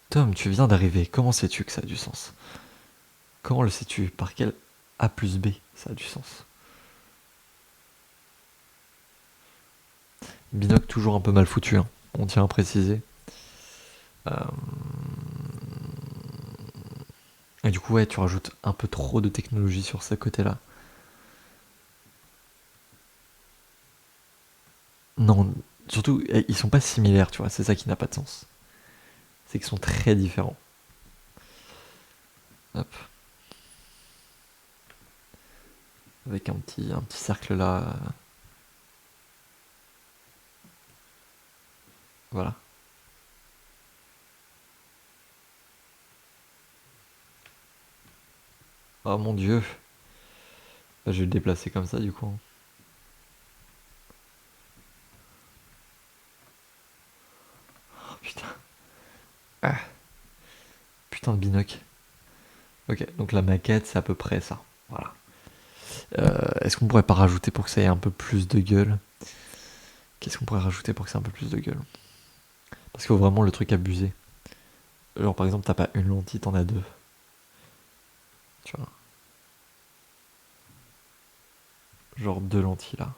Tom, tu viens d'arriver. Comment sais-tu que ça a du sens? Comment le sais-tu? Par quel A plus B ça a du sens? Binocle toujours un peu mal foutu, hein. On tient à préciser. Et du coup, ouais, tu rajoutes un peu trop de technologie sur ce côté-là. Non, surtout, ils sont pas similaires, tu vois, c'est ça qui n'a pas de sens. C'est qu'ils sont très différents. Hop. avec un petit cercle là. Voilà. Oh mon dieu. Bah, je vais le déplacer comme ça du coup. Oh putain. Ah, putain de binocle. Ok, donc la maquette c'est à peu près ça. Voilà. Est-ce qu'on pourrait pas rajouter pour que ça ait un peu plus de gueule? Qu'est-ce qu'on pourrait rajouter pour que ça ait un peu plus de gueule? Parce qu'il faut vraiment le truc abusé. Genre par exemple t'as pas une lentille, t'en as deux. Tu vois. Genre deux lentilles là.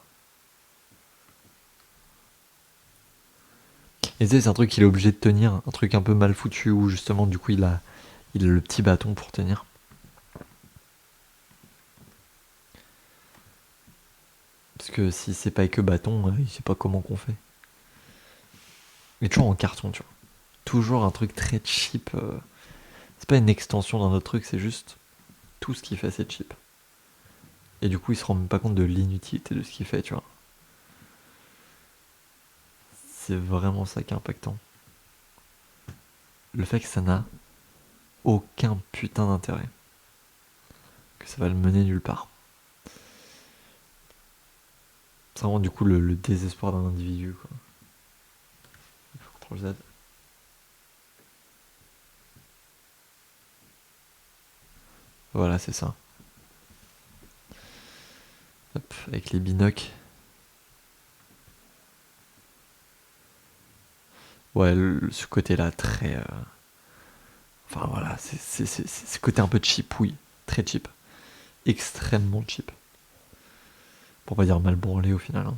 Et tu sais, c'est un truc qu'il est obligé de tenir, un truc un peu mal foutu où justement du coup il a le petit bâton pour tenir. Parce que si c'est pas avec le bâton, il sait pas comment qu'on fait. Mais toujours en carton, tu vois. Toujours un truc très cheap. C'est pas une extension d'un autre truc, c'est juste tout ce qu'il fait c'est cheap. Et du coup il se rend même pas compte de l'inutilité de ce qu'il fait, tu vois. C'est vraiment ça qui est impactant. Le fait que ça n'a aucun putain d'intérêt. Que ça va le mener nulle part. C'est vraiment du coup le désespoir d'un individu, quoi. CTRL Z. Voilà, c'est ça. Hop, avec les binocles. Ouais, ce côté-là, très. Enfin voilà, c'est ce côté un peu cheap, oui. Très cheap. Extrêmement cheap. Pour pas dire mal branlé au final. Hein.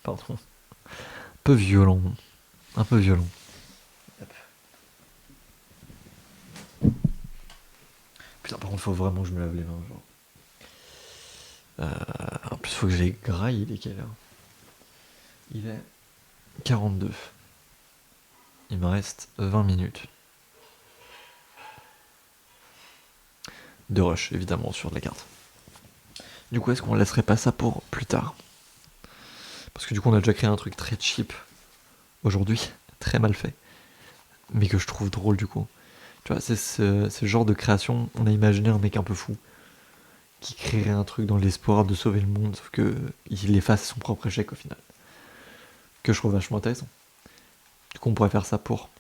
Pardon. Un peu violent. Un peu violent. Putain, par contre, faut vraiment que je me lave les mains. Genre. En plus, faut que j'ai graille. Il est quelle heure? Il est 42. Il me reste 20 minutes. De rush, évidemment, sur la carte. Du coup, est-ce qu'on laisserait pas ça pour plus tard? Parce que du coup, on a déjà créé un truc très cheap aujourd'hui, très mal fait, mais que je trouve drôle du coup. Tu vois, c'est ce genre de création, on a imaginé un mec un peu fou, qui créerait un truc dans l'espoir de sauver le monde, sauf que il efface son propre échec au final. Que je trouve vachement intéressant. Du coup, on pourrait faire ça pour.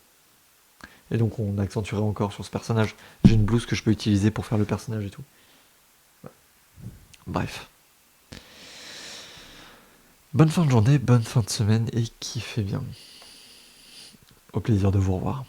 Et donc, on accentuerait encore sur ce personnage. J'ai une blouse que je peux utiliser pour faire le personnage et tout. Bref. Bonne fin de journée, bonne fin de semaine et kiffez bien. Au plaisir de vous revoir.